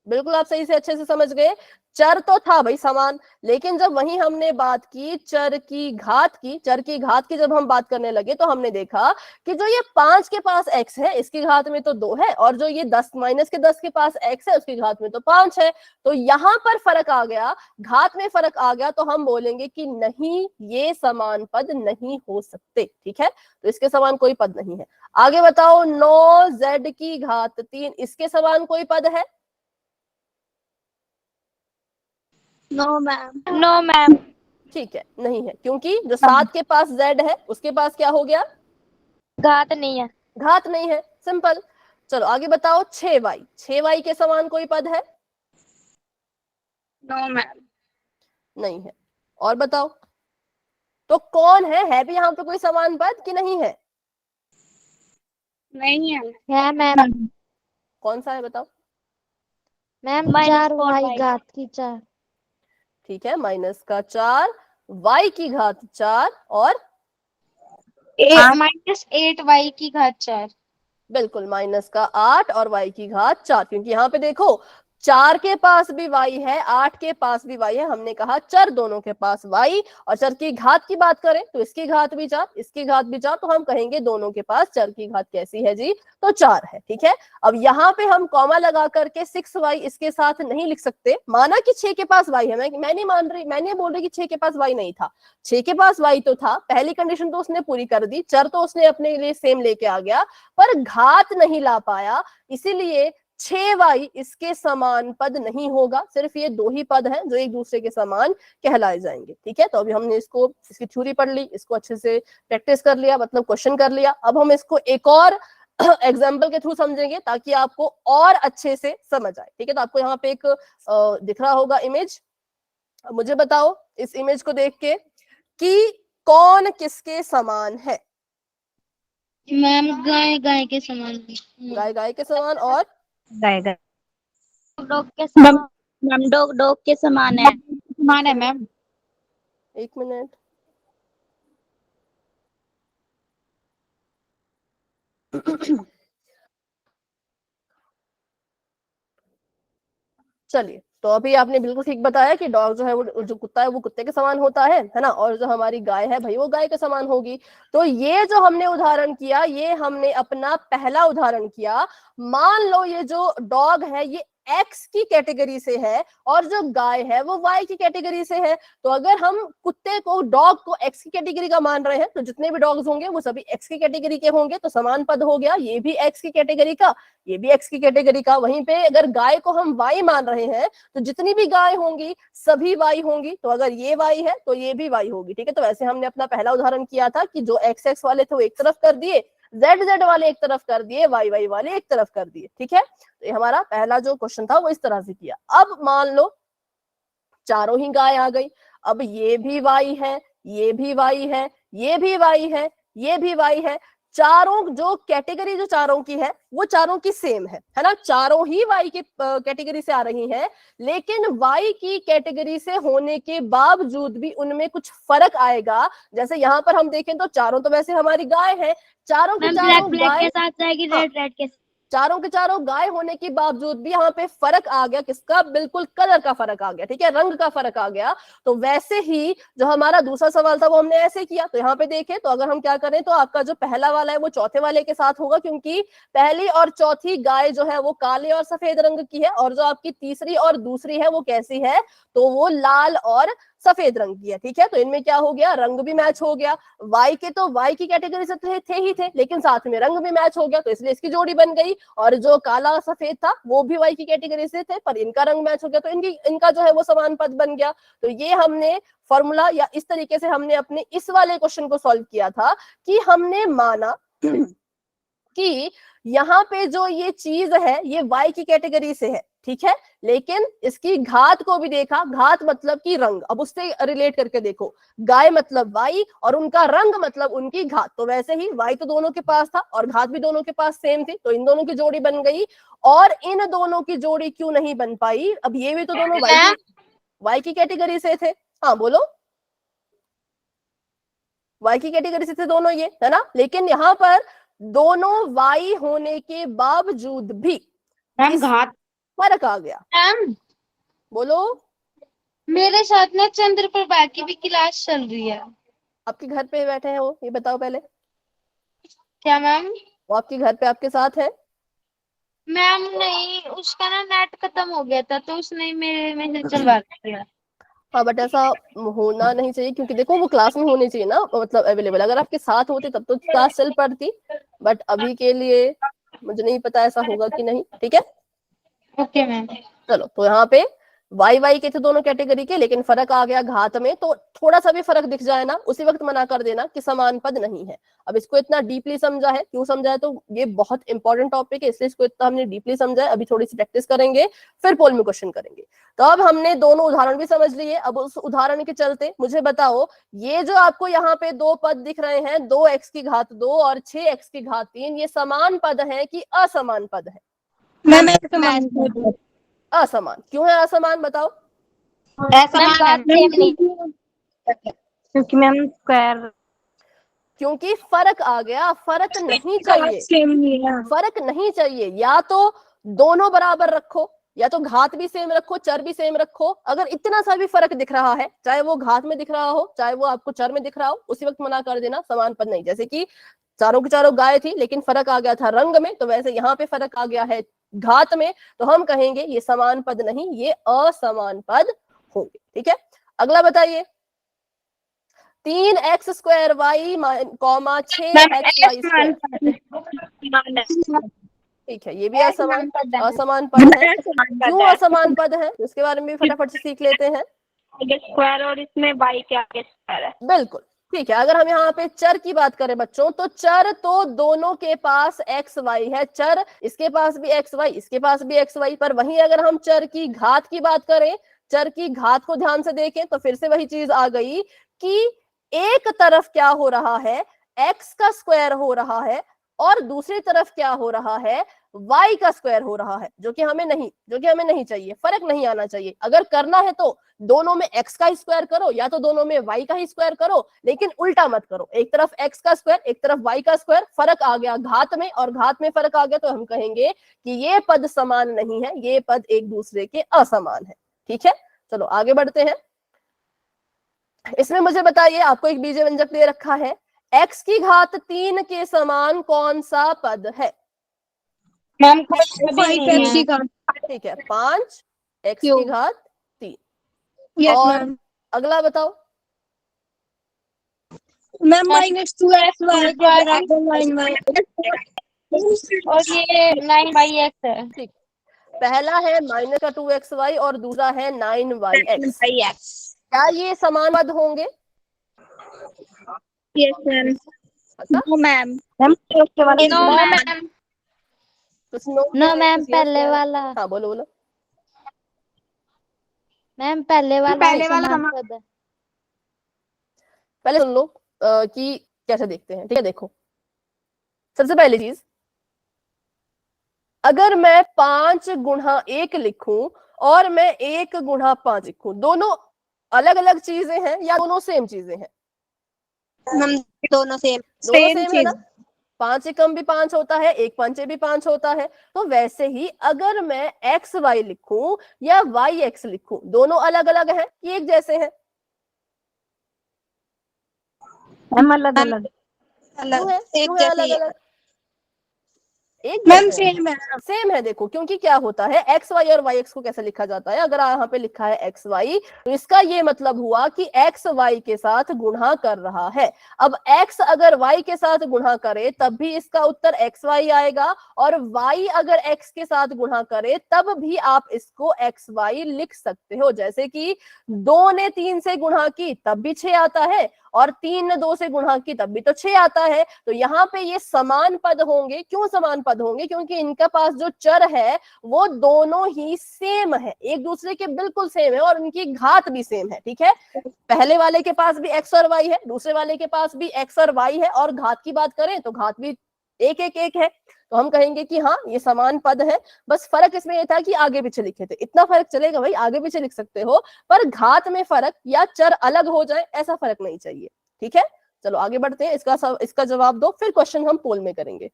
बिल्कुल, आप सही से अच्छे से समझ गए। चर तो था भाई समान, लेकिन जब वहीं हमने बात की चर की घात की जब हम बात करने लगे तो हमने देखा कि जो ये 5 के पास x है इसकी घात में तो 2 है, और जो ये 10 माइनस के 10 के पास x है उसकी घात में तो 5 है। तो यहां पर फर्क आ गया, घात में फर्क आ गया, तो हम बोलेंगे कि नहीं, ये समान पद नहीं हो सकते, ठीक है। तो इसके समान कोई पद नहीं है। आगे बताओ, 9z की घात 3 इसके समान कोई पद है? No ma'am no ma'am. ठीक है, नहीं है, क्योंकि जो 7 के पास z है उसके पास क्या हो गया? घात नहीं है। घात नहीं है, सिंपल। चलो आगे बताओ, 6y के समान कोई पद है? नो मैम नहीं है। और बताओ, तो कौन है भी यहाँ पे कोई समान पद कि नहीं है? नहीं है मैम। कौन सा है बताओ? मैम -4 4y घात की 4। ठीक है, माइनस का 4 y की घात 4 और -8y की घात 4। बिल्कुल माइनस का 8 और y की घात 4, क्योंकि यहाँ पे देखो 4 के पास भी y है, 8 के पास भी y है। हमने कहा चर दोनों के पास y, और चर की घात की बात करें तो इसकी घात भी 4 इसकी घात भी 4, तो हम कहेंगे दोनों के पास चर की घात कैसी है जी? तो 4 है, ठीक है। अब यहाँ पे हम कॉमा लगा करके 6y इसके साथ नहीं लिख सकते, माना कि 6 के पास y है, मैं नहीं मान रही, मैं नहीं बोल रही कि 6 के पास y नहीं था, 6 के पास y तो था, पहली कंडीशन तो उसने पूरी कर दी, चर तो उसने अपने लिए सेम लेके आ गया, पर घात नहीं ला पाया, इसीलिए 6y इसके समान पद नहीं होगा। सिर्फ ये 2 ही पद हैं जो एक दूसरे के समान कहलाए जाएंगे, ठीक है। तो अभी हमने इसकी थ्योरी पढ़ ली, इसको अच्छे से प्रैक्टिस कर लिया, मतलब क्वेश्चन कर लिया। अब हम इसको एक और एग्जाम्पल के थ्रू समझेंगे ताकि आपको और अच्छे से समझ आए, ठीक है। तो आपको यहाँ पे एक दिख रहा होगा इमेज, मुझे बताओ इस इमेज को देख के कि कौन किसके समान है? मैम गाय के समान। गाय के समान, और डॉग के समान। मैम डॉग के समान है। समान है मैम। एक मिनट, चलिए। तो अभी आपने बिल्कुल ठीक बताया कि डॉग जो है वो जो कुत्ता है वो कुत्ते के समान होता है ना, और जो हमारी गाय है भाई वो गाय के समान होगी। तो ये जो हमने उदाहरण किया, ये हमने अपना पहला उदाहरण किया। मान लो ये जो डॉग है ये एक्स की कैटेगरी से है और जो गाय है वो वाई की कैटेगरी से है। तो अगर हम कुत्ते को, डॉग को एक्स की कैटेगरी का मान रहे हैं तो जितने भी डॉग्स होंगे वो सभी एक्स की कैटेगरी के होंगे, तो समान पद हो गया। ये भी एक्स की कैटेगरी का, ये भी एक्स की कैटेगरी का। वहीं पे अगर गाय को हम वाई मान रहे हैं तो जितनी भी गाय होंगी सभी वाई होंगी, तो अगर ये वाई है तो ये भी वाई होगी, ठीक है। तो वैसे हमने अपना पहला उदाहरण किया था कि जो एक्स एक्स वाले थे वो एक तरफ कर दिए, जेड जेड वाले एक तरफ कर दिए, वाई वाई वाले एक तरफ कर दिए, ठीक है। तो ये हमारा पहला जो क्वेश्चन था वो इस तरह से किया। अब मान लो चारों ही गाय आ गई, अब ये भी वाई है, ये भी वाई है, ये भी वाई है, ये भी वाई है। चारों जो कैटेगरी जो चारों की है वो चारों की सेम है ना, चारों ही वाई की कैटेगरी से आ रही हैं, लेकिन वाई की कैटेगरी से होने के बावजूद भी उनमें कुछ फर्क आएगा। जैसे यहाँ पर हम देखें तो चारों तो वैसे हमारी गाय है, चारों की चारों ब्लैक गाय के साथ जाएगी, हाँ, रेड रेड के साथ। चारों के चारों गाय होने के बावजूद भी यहाँ पे फर्क आ गया, किसका? बिल्कुल कलर का फर्क आ गया, ठीक है, रंग का फर्क आ गया। तो वैसे ही जो हमारा दूसरा सवाल था वो हमने ऐसे किया। तो यहाँ पे देखें तो अगर हम क्या करें तो आपका जो पहला वाला है वो चौथे वाले के साथ होगा, क्योंकि पहली और चौथी गाय जो है वो काले और सफेद रंग की है, और जो आपकी तीसरी और दूसरी है वो कैसी है? तो वो लाल और सफेद रंग की है, ठीक है। तो इनमें क्या हो गया? रंग भी मैच हो गया। वाई के तो वाई की कैटेगरी से थे ही थे, लेकिन साथ में रंग भी मैच हो गया, तो इसलिए इसकी जोड़ी बन गई। और जो काला और सफेद था वो भी वाई की कैटेगरी से थे, पर इनका रंग मैच हो गया, तो इनका जो है वो समान पद बन गया। तो ये हमने फॉर्मूला या इस तरीके से हमने अपने इस वाले क्वेश्चन को सॉल्व किया था कि हमने माना कि यहाँ पे जो ये चीज है ये y की कैटेगरी से है, ठीक है, लेकिन इसकी घात को भी देखा। घात मतलब कि रंग, अब उससे रिलेट करके देखो, गाय मतलब y और उनका रंग मतलब उनकी घात। तो वैसे ही y तो दोनों के पास था और घात भी दोनों के पास सेम थी, तो इन दोनों की जोड़ी बन गई। और इन दोनों की जोड़ी क्यों नहीं बन पाई? अब ये भी तो दोनों y की कैटेगरी से थे। हाँ बोलो, y की कैटेगरी से थे दोनों, ये है ना। लेकिन यहाँ पर दोनों y होने के बावजूद भी मैम घात फर्क आ गया। मैम बोलो, मेरे साथ ना चंद्रप्रभा की भी क्लास चल रही है। आपके घर पे बैठे हैं वो? ये बताओ पहले, क्या मैम? वो आपके घर पे आपके साथ है? मैम नहीं, उसका ना नेट खत्म हो गया था तो उसने मेरे में से चलवा दिया। हाँ, बट ऐसा होना नहीं चाहिए, क्योंकि देखो वो क्लास में होनी चाहिए ना, मतलब अवेलेबल। अगर आपके साथ होते तब तो क्लास चल पड़ती, बट अभी के लिए मुझे नहीं पता ऐसा होगा कि नहीं, ठीक है। Okay ma'am. चलो, तो यहाँ पे वाई वाई के थे दोनों कैटेगरी के, लेकिन फर्क आ गया घात में। तो थोड़ा सा भी फर्क दिख जाए ना, उसी वक्त मना कर देना कि समान पद नहीं है। अब इसको इतना डीपली समझा है, क्यों समझा है? तो ये बहुत इंपॉर्टेंट टॉपिक है, इसलिए इसको इतना हमने डीपली समझा है। अभी थोड़ी सी प्रैक्टिस करेंगे, फिर पोल में क्वेश्चन करेंगे। तो अब हमने दोनों उदाहरण भी समझ लिए। अब उस उदाहरण के चलते मुझे बताओ, ये जो आपको यहाँ पे दो पद दिख रहे हैं, 2x की घात 2 और 6x की घात 3, ये समान पद है कि असमान पद है? असमान। क्यों है असमान, बताओ? क्योंकि मैम स्क्वायर क्योंकि फर्क आ गया। फर्क नहीं चाहिए, सेम नहीं है। फर्क नहीं चाहिए। या तो दोनों बराबर रखो, या तो घात भी सेम रखो, चर भी सेम रखो। अगर इतना सा भी फर्क दिख रहा है, चाहे वो घात में दिख रहा हो, चाहे वो आपको चर में दिख रहा हो, उसी वक्त मना कर देना, समान पद नहीं। जैसे कि चारों की चारों गाय थी, लेकिन फर्क आ गया था रंग में, तो वैसे यहाँ पे फर्क आ गया है घात में, तो हम कहेंगे ये समान पद नहीं, ये असमान पद होंगे, ठीक है। अगला बताइए, 3x square y comma 6x y square, ठीक है, ये भी असमान पद है। क्यों असमान पद है, इसके बारे में भी फटाफट से सीख लेते हैं। स्क्वायर और इसमें y के आगे स्क्वायर है। बिल्कुल ठीक है। अगर हम यहाँ पे चर की बात करें बच्चों, तो चर तो दोनों के पास एक्स वाई है। चर इसके पास भी एक्स वाई, इसके पास भी एक्स वाई। पर वहीं अगर हम चर की घात की बात करें, चर की घात को ध्यान से देखें, तो फिर से वही चीज आ गई कि एक तरफ क्या हो रहा है, एक्स का स्क्वायर हो रहा है, और दूसरी तरफ क्या हो रहा है, y का स्क्वायर हो रहा है, जो कि हमें नहीं चाहिए। फर्क नहीं आना चाहिए। अगर करना है तो दोनों में x का स्क्वायर करो, या तो दोनों में y का ही स्क्वायर करो, लेकिन उल्टा मत करो, एक तरफ x का स्क्वायर, एक तरफ y का स्क्वायर। फर्क आ गया घात में, और घात में फर्क आ गया, तो हम कहेंगे कि ये पद समान नहीं है, ये पद एक दूसरे के असमान है, ठीक है। चलो आगे बढ़ते हैं। इसमें मुझे बताइए, आपको एक बीज व्यंजक दे रखा है, x की घात 3 के समान कौन सा पद है? मैम ठीक है, 5 x की घात 3। और अगला बताओ। मैम -2x y के बराबर और ये 9y x है। ठीक, पहला है -2xy और दूसरा है 9yx। क्या ये समान पद होंगे? Yes ma'am. No ma'am. No ma'am, पहले वाला। हाँ बोलो बोलो। मैम पहले वाला समान पद है। पहले सुन लो कि कैसे देखते हैं, ठीक है। देखो, सबसे पहली चीज, अगर मैं 5 गुणा 1 लिखूं और मैं 1 गुणा 5 लिखूं, दोनों अलग अलग चीजें हैं या दोनों सेम चीजें हैं? दोनों सेम है ना? 5 से कम भी 5 होता है, 1 पंचे भी 5 होता है। तो वैसे ही अगर मैं एक्स वाई लिखूं या वाई एक्स लिखूं, दोनों अलग अलग हैं कि एक जैसे हैं? मैम अलग अलग क्यों है, एक क्यों है अलग जैसे अलग? एक मैम जैसे हैं। सेम है। सेम है। देखो क्योंकि क्या होता है, एक्स वाई और वाई एक्स को कैसे लिखा जाता है, अगर यहाँ पे लिखा है एक्स वाई तो इसका ये मतलब हुआ कि एक्स वाई के साथ गुणा कर रहा है। अब एक्स अगर वाई के साथ गुणा करे तब भी इसका उत्तर एक्स वाई आएगा, और वाई अगर एक्स के साथ गुणा करे तब भी आप इसको एक्स वाई लिख सकते हो। जैसे कि 2 ने 3 से गुणा की तब भी 6 आता है, और 3 ने 2 से गुणा की तब भी तो 6 आता है। तो यहाँ पे ये समान पद होंगे। क्यों समान पद होंगे? क्योंकि इनके पास जो चर है वो दोनों ही सेम है, एक दूसरे के बिल्कुल सेम है, और उनकी घात भी सेम है। ठीक है, पहले वाले के पास भी एक्स और वाई है, दूसरे वाले के पास भी एक्स और वाई है, और घात की बात करें तो घात भी एक एक एक है। तो हम कहेंगे कि हाँ ये समान पद है। बस फर्क इसमें ये था कि आगे पीछे लिखे थे, इतना फर्क चलेगा भाई, आगे पीछे लिख सकते हो, पर घात में फर्क या चर अलग हो जाए ऐसा फर्क नहीं चाहिए। ठीक है, चलो आगे बढ़ते हैं। इसका जवाब दो, फिर क्वेश्चन हम पोल में करेंगे।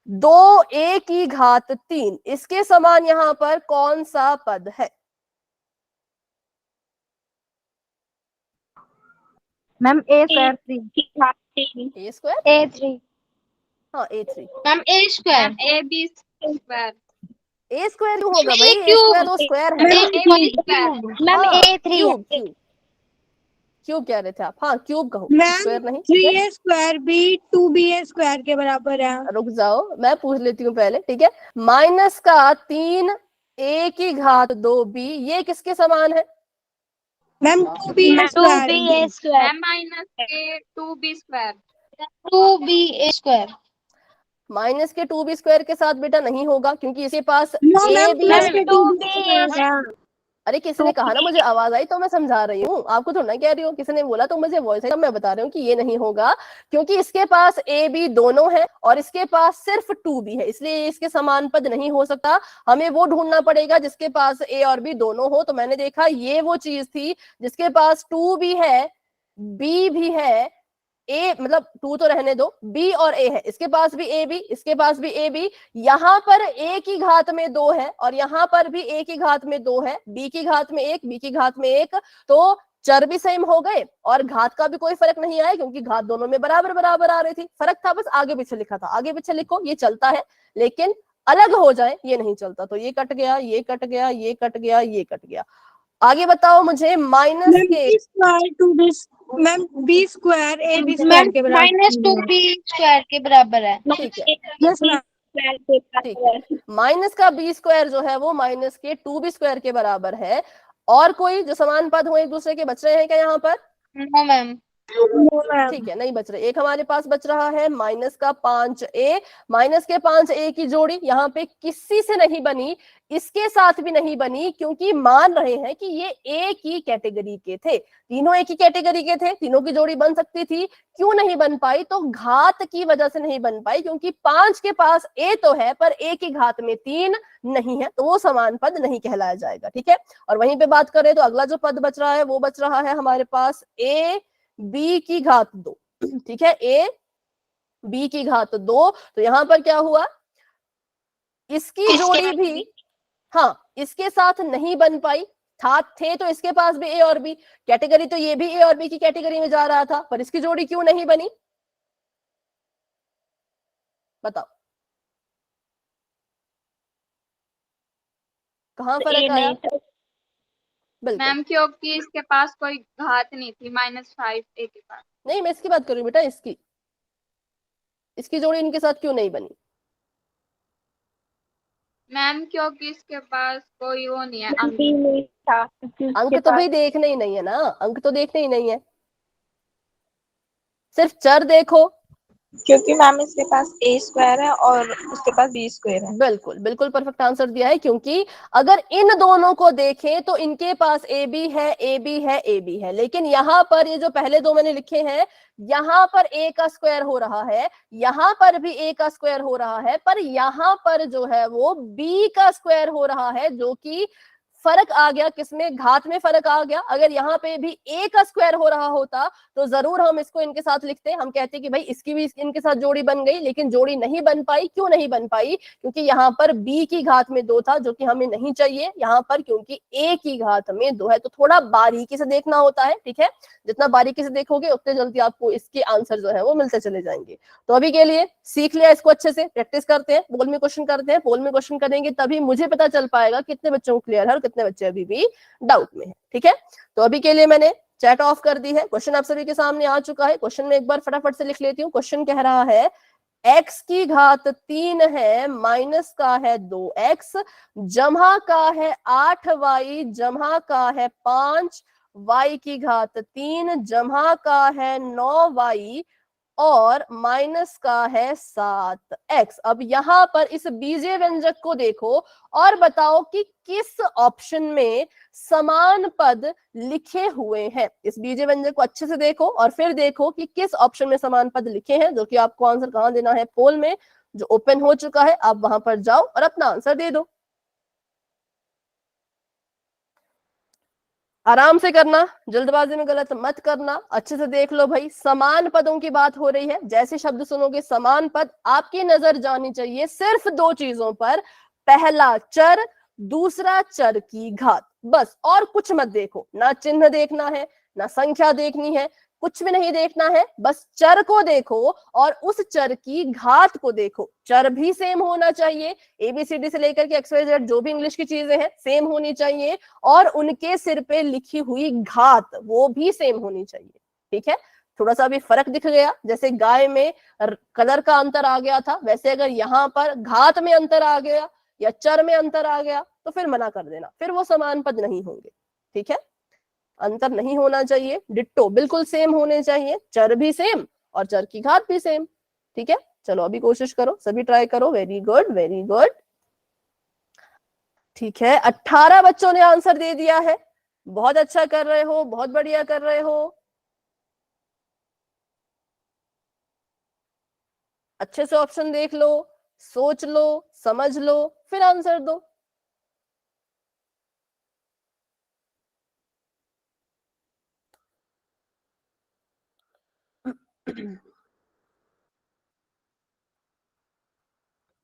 2a की घात 3, इसके समान यहां पर कौन सा पद है? Ma'am a square 3 a square, A3 हाँ a3। Ma'am a square a b square a square क्यों होगा भाई? ए क्यूब स्क्वायर तो स्क्वायर है। मैम हाँ, A3 क्यूब क्यूब क्यूब कह रहे थे आप? हाँ क्यूब कहो, मैम स्क्वायर नहीं। 3A स्क्वायर भी 2BA स्क्वायर के बराबर है। रुक जाओ, मैं पूछ लेती हूँ पहले। ठीक है, माइनस का 3 a की घात 2b, ये किसके समान है? Ma'am 2BA square ma'am minus के 2b square 2ba square minus के 2b स्क्वायर के साथ बेटा नहीं होगा, क्योंकि इसके पास नो ए मैम बी प्लस है। के 2BA स्क्वायर। अरे किसी ने कहा ना, मुझे आवाज आई तो मैं समझा रही हूँ आपको, थोड़ा ना कह रही हूँ। किसी ने बोला तो मुझे वॉइस आई, मैं बता रही हूँ कि ये नहीं होगा, क्योंकि इसके पास ए बी दोनों है और इसके पास सिर्फ 2b है, इसलिए इसके समान पद नहीं हो सकता। हमें वो ढूंढना पड़ेगा जिसके पास ए और बी दोनों हो। तो मैंने देखा ये वो चीज थी जिसके पास 2b है, b भी है, ए मतलब 2 तो रहने दो, बी और ए है, इसके पास भी ए बी, इसके पास भी ए बी। यहां पर ए की घात में 2 है और यहां पर भी ए की घात में 2 है, बी की घात में 1, बी की घात में 1। तो चर भी सेम हो गए और घात का भी कोई फर्क नहीं आया, क्योंकि घात दोनों में बराबर बराबर आ रही थी। फर्क था बस आगे पीछे लिखा था। आगे पीछे लिखो ये चलता है, लेकिन अलग हो जाए ये नहीं चलता। तो ये कट गया, ये कट गया, ये कट गया, ये कट गया। आगे बताओ मुझे, माइनस के ma'am b square a b square के बराबर माइनस 2b स्क्वायर के बराबर है। ठीक है, यस मैम ठीक है, माइनस का बी स्क्वायर जो है वो माइनस के 2b स्क्वायर के बराबर है। और कोई जो समान पद हो एक दूसरे के बच रहे हैं क्या यहाँ पर? नो मैम ठीक है, नहीं बच रहे। एक हमारे पास बच रहा है माइनस का 5a, माइनस के 5a की जोड़ी यहाँ पे किसी से नहीं बनी, इसके साथ भी नहीं बनी, क्योंकि मान रहे हैं कि ये ए की कैटेगरी के थे। तीनों ए की कैटेगरी के थे, तीनों की जोड़ी बन सकती थी। क्यों नहीं बन पाई? तो घात की वजह से नहीं बन पाई, क्योंकि 5 के पास ए तो है पर ए की घात में 3 नहीं है, तो वो समान पद नहीं कहलाया जाएगा। ठीक है, और वहीं पे बात करें तो अगला जो पद बच रहा है वो बच रहा है हमारे पास ए बी की घात 2। ठीक है, ए बी की घात 2। तो यहां पर क्या हुआ, इसकी जोड़ी भी हाँ इसके साथ नहीं बन पाई। थे तो इसके पास भी ए और बी, कैटेगरी तो ये भी ए और बी की कैटेगरी में जा रहा था, पर इसकी जोड़ी क्यों नहीं बनी? बताओ कहां फर्क आया? बिल्कुल मैम क्योंकि इसके पास कोई घात नहीं थी -5 ए के पास। नहीं, मैं इसकी बात करूं बेटा, इसकी जोड़ी इनके साथ क्यों नहीं बनी? मैम क्योंकि इसके पास कोई वो नहीं है अंक तो भाई देखने ही नहीं है ना, अंक तो देखने ही नहीं है, सिर्फ चर देखो। क्योंकि मैम इसके पास ए स्क्वायर है और उसके पास बी स्क्वायर है। बिल्कुल बिल्कुल परफेक्ट आंसर दिया है, क्योंकि अगर इन दोनों को देखें तो इनके पास ए बी है, ए बी है, ए बी है, लेकिन यहाँ पर ये जो पहले दो मैंने लिखे हैं, यहाँ पर ए का स्क्वायर हो रहा है, यहाँ पर भी ए का स्क्वायर हो रहा है, पर यहाँ पर जो है वो बी का स्क्वायर हो रहा है, जो कि फर्क आ गया, किसमें, घात में फर्क आ गया। अगर यहाँ पे भी a का स्क्वायर हो रहा होता तो जरूर हम इसको इनके साथ लिखते, हम कहते कि भाई इसकी भी इनके साथ जोड़ी बन गई, लेकिन जोड़ी नहीं बन पाई। क्यों नहीं बन पाई? क्योंकि यहाँ पर b की घात में 2 था, जो कि हमें नहीं चाहिए यहाँ पर, क्योंकि a की घात में 2 है। तो थोड़ा बारीकी से देखना होता है, ठीक है। जितना बारीकी से देखोगे उतने जल्दी आपको इसके आंसर जो है वो मिलते चले जाएंगे। तो अभी के लिए सीख लिया इसको, अच्छे से प्रैक्टिस करते हैं, पोल में क्वेश्चन करते हैं। पोल में क्वेश्चन करेंगे तभी मुझे पता चल पाएगा कितने बच्चों को क्लियर है और कितने बच्चे अभी भी डाउट में है, ठीक है। तो अभी के लिए मैंने चैट ऑफ कर दी है, क्वेश्चन आप सभी के सामने आ चुका है। क्वेश्चन में एक बार फटाफट से लिख लेती हूँ। क्वेश्चन कह रहा है x की घात 3 है, माइनस का है 2x, जमा का है 8y, जमा का है 5, y की घात 3, जमा का है 9y और माइनस का है 7x। अब यहाँ पर इस बीजीय व्यंजक को देखो और बताओ कि किस ऑप्शन में समान पद लिखे हुए हैं। इस बीजीय व्यंजक को अच्छे से देखो और फिर देखो कि किस ऑप्शन में समान पद लिखे हैं, जो कि आपको आंसर कहाँ देना है, पोल में जो ओपन हो चुका है। आप वहां पर जाओ और अपना आंसर दे दो। आराम से करना, जल्दबाजी में गलत मत करना, अच्छे से देख लो भाई। समान पदों की बात हो रही है, जैसे शब्द सुनोगे समान पद, आपकी नजर जानी चाहिए सिर्फ 2 चीजों पर, पहला चर, दूसरा चर की घात, बस। और कुछ मत देखो, ना चिन्ह देखना है, ना संख्या देखनी है, कुछ भी नहीं देखना है, बस चर को देखो और उस चर की घात को देखो। चर भी सेम होना चाहिए, ABCD से लेकर के XYZ जो भी इंग्लिश की चीजें हैं सेम होनी चाहिए, और उनके सिर पे लिखी हुई घात वो भी सेम होनी चाहिए, ठीक है। थोड़ा सा भी फर्क दिख गया, जैसे गाय में कलर का अंतर आ गया था, वैसे अगर यहाँ पर घात में अंतर आ गया या चर में अंतर आ गया तो फिर मना कर देना, फिर वो समान पद नहीं होंगे, ठीक है। अंतर नहीं होना चाहिए, डिट्टो बिल्कुल सेम होने चाहिए, चर भी सेम और चर की घात भी सेम, ठीक है। चलो अभी कोशिश करो, सभी ट्राई करो। वेरी गुड, वेरी गुड, ठीक है। 18 बच्चों ने आंसर दे दिया है, बहुत अच्छा कर रहे हो, बहुत बढ़िया कर रहे हो। अच्छे से ऑप्शन देख लो, सोच लो, समझ लो, फिर आंसर दो।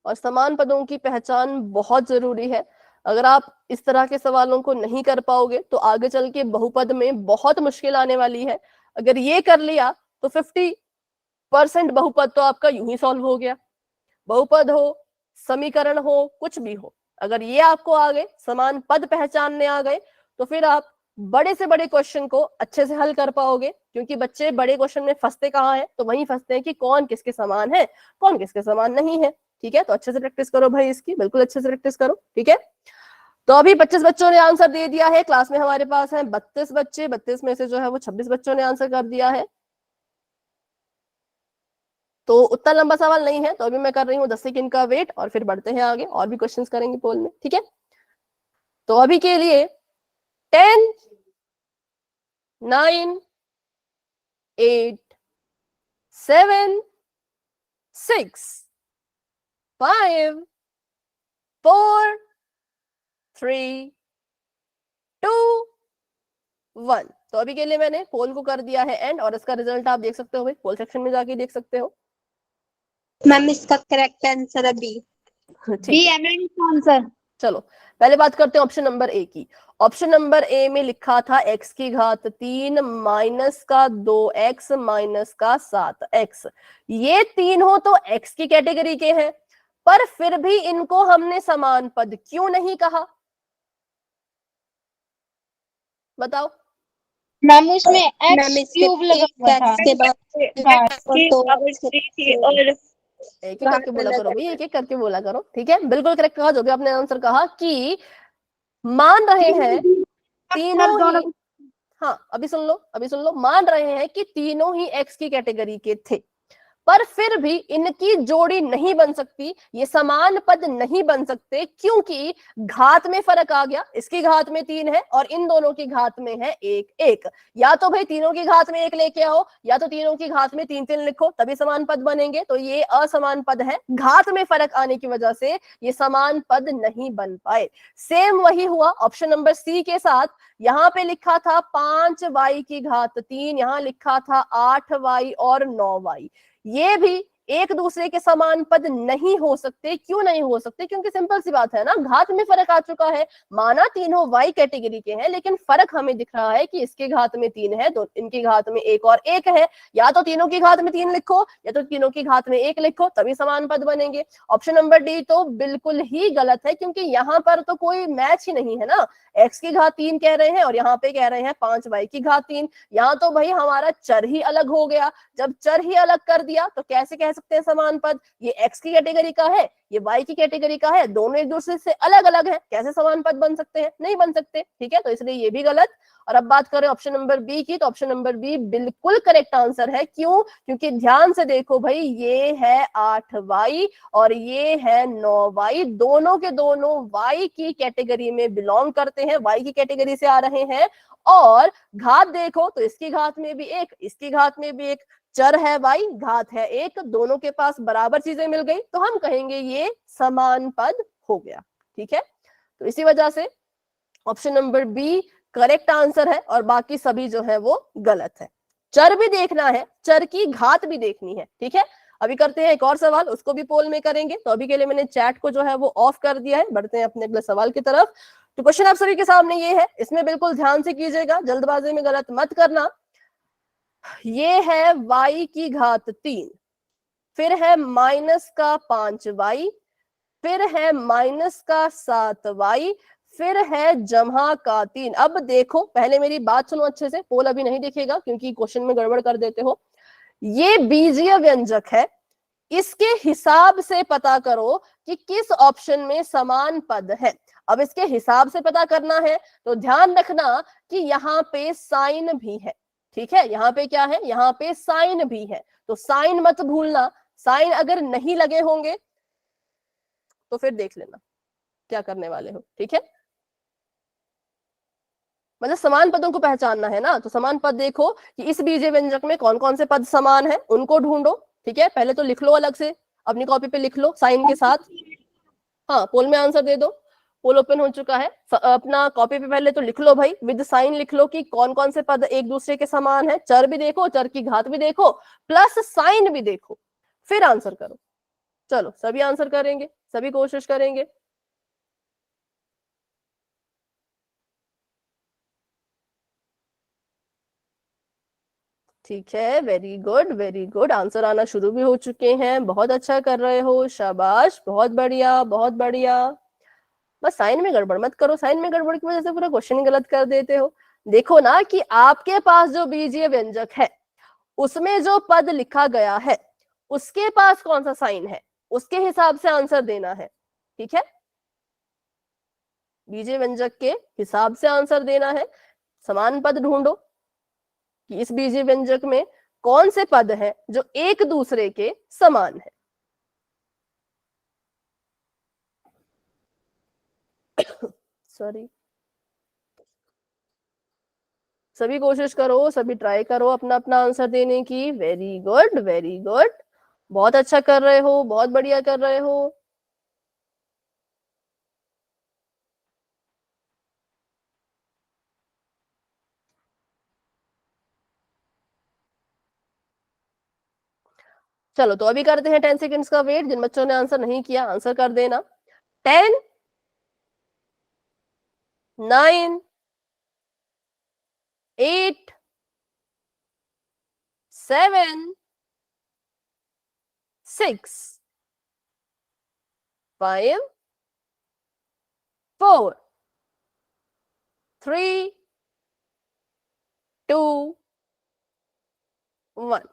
और समान पदों की पहचान बहुत जरूरी है। अगर आप इस तरह के सवालों को नहीं कर पाओगे तो आगे चल के बहुपद में बहुत मुश्किल आने वाली है। अगर ये कर लिया तो 50% बहुपद तो आपका यूं ही सॉल्व हो गया। बहुपद हो, समीकरण हो, कुछ भी हो, अगर ये आपको आ गए, समान पद पहचानने आ गए, तो फिर आप बड़े से बड़े क्वेश्चन को अच्छे से हल कर पाओगे। क्योंकि बच्चे बड़े क्वेश्चन में फंसते कहाँ हैं, तो वहीं फंसते हैं कि कौन किसके समान है, कौन किसके समान नहीं है, ठीक है। तो अच्छे से प्रैक्टिस करो भाई इसकी, बिल्कुल अच्छे से प्रैक्टिस करो, ठीक है। तो अभी 25 बच्चों ने आंसर दे दिया है, क्लास में हमारे पास है 32 बच्चे, 32 में से जो है वो 26 बच्चों ने आंसर कर दिया है। तो उतना लंबा सवाल नहीं है, तो अभी मैं कर रही हूँ 10 सेकंड का वेट और फिर बढ़ते हैं आगे, और भी क्वेश्चंस करेंगे पोल में, ठीक है। तो अभी के लिए 10, 9, 8, 7, 6, 5, 4, 3, 2, 1। तो अभी के लिए मैंने पोल को कर दिया है एंड, और इसका रिजल्ट आप देख सकते हो भाई, पोल सेक्शन में जाके देख सकते हो। मैम इसका करेक्ट आंसर है बी। ठीक है, आंसर। चलो पहले बात करते हैं ऑप्शन नंबर ए की। ऑप्शन नंबर ए में लिखा था x की घात 3 माइनस का 2x माइनस का 7x। ये तीनों तो x की कैटेगरी के हैं, पर फिर भी इनको हमने समान पद क्यों नहीं कहा, बताओ। मैम उसमें मैम x इसके क्यूब लगा हुआ था। के बाद और एक एक करके बोला करो भाई, एक एक करके बोला करो, ठीक है। बिल्कुल करेक्ट कहा, जो भी आपने आंसर कहा कि मान रहे हैं तीनों ही, हाँ अभी सुन लो, अभी सुन लो, मान रहे हैं कि तीनों ही x की कैटेगरी के थे, पर फिर भी इनकी जोड़ी नहीं बन सकती, ये समान पद नहीं बन सकते, क्योंकि घात में फर्क आ गया। इसकी घात में 3 है और इन दोनों की घात में है 1 1। या तो भाई तीनों की घात में 1 लेके आओ, या तो तीनों की घात में 3 3 लिखो, तभी समान पद बनेंगे। तो ये असमान पद है, घात में फर्क आने की वजह से ये समान पद नहीं बन पाए। सेम वही हुआ ऑप्शन नंबर सी के साथ। यहां पे लिखा था 5y की घात 3, यहां लिखा था 8y और 9y। ये भी एक दूसरे के समान पद नहीं हो सकते। क्यों नहीं हो सकते? क्योंकि सिंपल सी बात है ना, घात में फर्क आ चुका है। माना तीनों y कैटेगरी के हैं, लेकिन फर्क हमें दिख रहा है कि इसके घात में 3 है तो इनकी घात में 1 और 1 है। या तो तीनों की घात में 3 लिखो, या तो तीनों की घात में 1 लिखो, तभी समान पद बनेंगे। ऑप्शन नंबर डी तो बिल्कुल ही गलत है, क्योंकि यहाँ पर तो कोई मैच ही नहीं है ना। x की घात 3 कह रहे हैं और यहाँ पे कह रहे हैं 5y की घात 3। यहाँ तो भाई हमारा चर ही अलग हो गया। जब चर ही अलग कर दिया तो कैसे कह सकते हैं समान पद? ये x की कैटेगरी का है, ये y की कैटेगरी का है, दोनों एक दूसरे से अलग अलग है, कैसे समान पद बन सकते हैं? नहीं बन सकते। ठीक है, तो इसलिए ये भी गलत। और अब बात करें ऑप्शन नंबर बी की, तो ऑप्शन नंबर बी बिल्कुल करेक्ट आंसर है। क्यों? क्योंकि ध्यान से देखो भाई, ये है 8y और ये है 9y, दोनों के दोनों y की कैटेगरी में बिलोंग करते हैं, y की कैटेगरी से आ रहे हैं। और घात देखो तो इसकी घात में भी 1, इसकी घात में भी 1, चर है y, घात है 1, दोनों के पास बराबर चीजें मिल गई, तो हम कहेंगे ये समान पद हो गया। ठीक है, तो इसी वजह से option number b correct answer है और बाकी सभी जो है वो गलत है। चर भी देखना है, चर की घात भी देखनी है। ठीक है, अभी करते हैं एक और सवाल, उसको भी पोल में करेंगे। तो अभी के लिए मैंने चैट को जो है वो ऑफ कर दिया है। बढ़ते हैं अपने अगले सवाल की तरफ। तो क्वेश्चन आप सभी के सामने ये है, इसमें बिल्कुल ध्यान से कीजिएगा, जल्दबाजी में गलत मत करना। ये है y की घात 3, फिर है माइनस का 5y, फिर है माइनस का 7y, फिर है जमा का 3। अब देखो, पहले मेरी बात सुनो अच्छे से, पोल अभी नहीं दिखेगा क्योंकि क्वेश्चन में गड़बड़ कर देते हो। ये बीजीय व्यंजक है, इसके हिसाब से पता करो कि किस ऑप्शन में समान पद है। अब इसके हिसाब से पता करना है तो ध्यान रखना कि यहाँ पे साइन भी है। ठीक है, यहाँ पे क्या है? यहाँ पे साइन भी है, तो साइन मत भूलना। साइन अगर नहीं लगे होंगे तो फिर देख लेना क्या करने वाले हो। ठीक है, मतलब समान पदों को पहचानना है ना। तो समान पद देखो कि इस बीजीय व्यंजक में कौन कौन से पद समान है, उनको ढूंढो। ठीक है, पहले तो लिख लो, अलग से अपनी कॉपी पे लिख लो साइन के साथ। हाँ, पोल में आंसर दे दो, पोल ओपन हो चुका है। अपना कॉपी पे पहले तो लिख लो भाई, विद साइन लिख लो कि कौन कौन से पद एक दूसरे के समान है। चर भी देखो, चर की घात भी देखो, प्लस साइन भी देखो, फिर आंसर करो। चलो, सभी आंसर करेंगे, सभी कोशिश करेंगे। ठीक है, very good very good, answer आना शुरू भी हो चुके हैं। बहुत अच्छा कर रहे हो, शाबाश, बहुत बढ़िया बहुत बढ़िया। बस साइन में गड़बड़ मत करो, साइन में गड़बड़ की वजह से पूरा क्वेश्चन गलत कर देते हो। देखो ना कि आपके पास जो बीजीय व्यंजक है उसमें जो पद लिखा गया है उसके पास कौन सा साइन है, उसके हिसाब से आंसर देना है। ठीक है, बीजीय व्यंजक के हिसाब से आंसर देना है। समान पद ढूंढो कि इस बीजीय व्यंजक में कौन से पद हैं जो एक दूसरे के समान है। सॉरी, सभी कोशिश करो, सभी ट्राई करो अपना अपना आंसर देने की। वेरी गुड वेरी गुड, बहुत अच्छा कर रहे हो, बहुत बढ़िया कर रहे हो। चलो, तो अभी करते हैं 10 सेकेंड्स का वेट। जिन बच्चों ने आंसर नहीं किया आंसर कर देना। 10 9 8 7 6 5 4 3 2 1।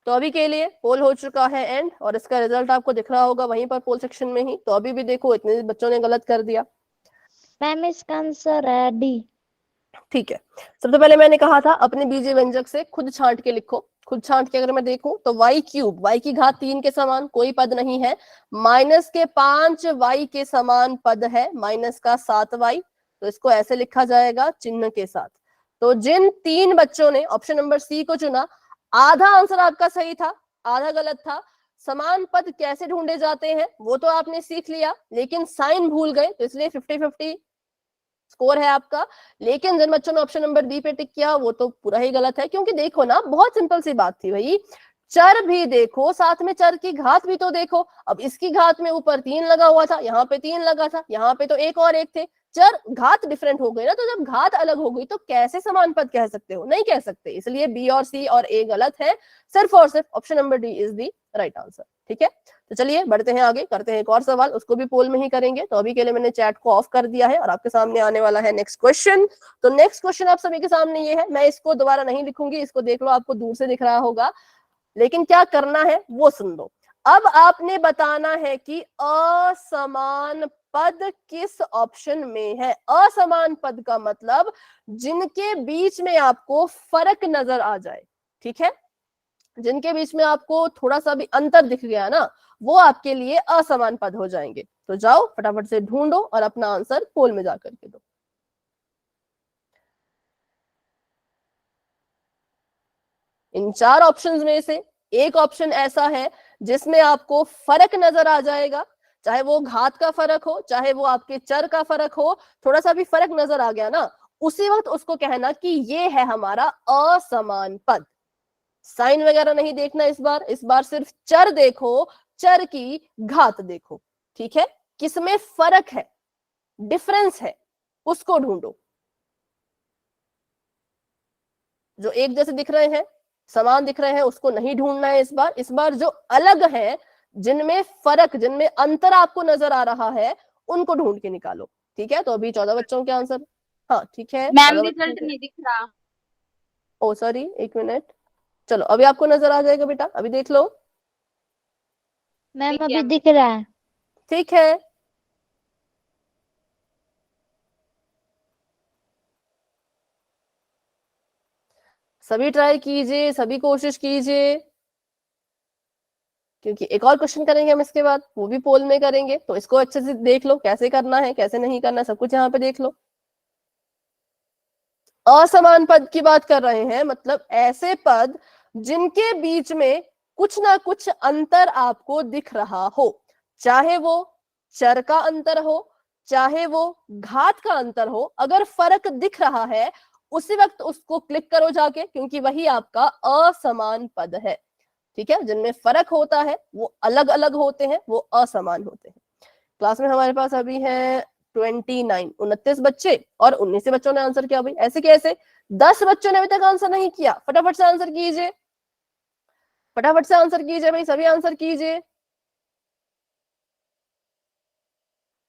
तो अभी के लिए पोल हो चुका है एंड, और इसका रिजल्ट आपको दिख रहा होगा वहीं पर पोल सेक्शन में ही। तो अभी भी देखो, इतने बच्चों ने गलत कर दिया। मैम इसका आंसर है डी। ठीक है, सबसे पहले मैंने कहा था अपने बीजीय व्यंजक से खुद छांट के लिखो। खुद छांट के अगर मैं देखूं तो y क्यूब, y की घात 3 के समान कोई पद नहीं है, माइनस के 5 y के समान पद है, माइनस का 7y, तो इसको ऐसे लिखा जाएगा चिन्ह के साथ। तो जिन 3 बच्चों ने ऑप्शन नंबर सी को चुना, आधा आंसर आपका सही था, आधा गलत था। समान पद कैसे ढूंढे जाते हैं वो तो आपने सीख लिया, लेकिन साइन भूल गए, तो इसलिए 50-50 स्कोर है आपका। लेकिन जिन बच्चों ने ऑप्शन नंबर बी पे टिक किया वो तो पूरा ही गलत है, क्योंकि देखो ना, बहुत सिंपल सी बात थी भाई, चर भी देखो, साथ में चर की घात भी तो देखो। अब इसकी घात में ऊपर 3 लगा हुआ था, यहाँ पे 3 लगा था, यहाँ पे तो एक और एक थे, चर घात डिफरेंट हो गई ना, तो जब घात अलग हो गई तो कैसे समान पद कह सकते हो, नहीं कह सकते। इसलिए बी और सी और ए गलत है, सिर्फ और सिर्फ option number D is the right answer. ठीक है, तो चलिए बढ़ते हैं आगे, करते हैं एक और सवाल, उसको भी पोल में ही करेंगे। तो अभी के लिए मैंने चैट को ऑफ कर दिया है और आपके सामने आने वाला है नेक्स्ट क्वेश्चन। तो नेक्स्ट क्वेश्चन आप सभी के सामने ये है, मैं इसको दोबारा नहीं लिखूंगी, इसको देख लो, आपको दूर से दिख रहा होगा, लेकिन क्या करना है वो सुन लो। अब आपने बताना है कि असमान पद किस ऑप्शन में है। असमान पद का मतलब जिनके बीच में आपको फर्क नजर आ जाए, ठीक है, जिनके बीच में आपको थोड़ा सा भी अंतर दिख गया ना, वो आपके लिए असमान पद हो जाएंगे। तो जाओ फटाफट से ढूंढो और अपना आंसर पोल में जाकर के दो। इन 4 ऑप्शंस में से एक ऑप्शन ऐसा है जिसमें आपको फर्क नजर आ जाएगा, चाहे वो घात का फर्क हो, चाहे वो आपके चर का फर्क हो, थोड़ा सा भी फर्क नजर आ गया ना, उसी वक्त उसको कहना कि ये है हमारा असमान पद। साइन वगैरह नहीं देखना इस बार सिर्फ चर देखो, चर की घात देखो, ठीक है, किसमें फर्क है, डिफरेंस है, उसको ढूंढो। जो एक जैसे दिख रहे हैं, समान दिख रहे हैं, उसको नहीं ढूंढना है इस बार जो अलग है, जिनमें फर्क, जिनमें अंतर आपको नजर आ रहा है, उनको ढूंढ के निकालो। ठीक है, तो अभी 14 बच्चों के आंसर, हाँ ठीक है, मैम रिजल्ट नहीं दिख रहा। ओ सॉरी, एक मिनट, चलो अभी आपको नजर आ जाएगा बेटा, अभी देख लो। मैम ठीक है। अभी दिख रहा है। ठीक है, सभी ट्राई कीजिए, सभी कोशिश कीजिए, क्योंकि एक और क्वेश्चन करेंगे हम इसके बाद, वो भी पोल में करेंगे, तो इसको अच्छे से देख लो, कैसे करना है कैसे नहीं करना है, सब कुछ यहाँ पे देख लो। असमान पद की बात कर रहे हैं, मतलब ऐसे पद जिनके बीच में कुछ ना कुछ अंतर आपको दिख रहा हो, चाहे वो चर का अंतर हो, चाहे वो घात का अंतर हो, अगर फर्क दिख रहा है उसी वक्त उसको क्लिक करो जाके, क्योंकि वही आपका असमान पद है। ठीक है, जिनमें फर्क होता है वो अलग अलग होते हैं, वो असमान होते हैं। क्लास में हमारे पास अभी है 29 बच्चे और 19 बच्चों ने आंसर किया। भाई ऐसे कैसे, 10 बच्चों ने अभी तक आंसर नहीं किया, फटाफट से आंसर कीजिए, फटाफट से आंसर कीजिए भाई, सभी आंसर कीजिए।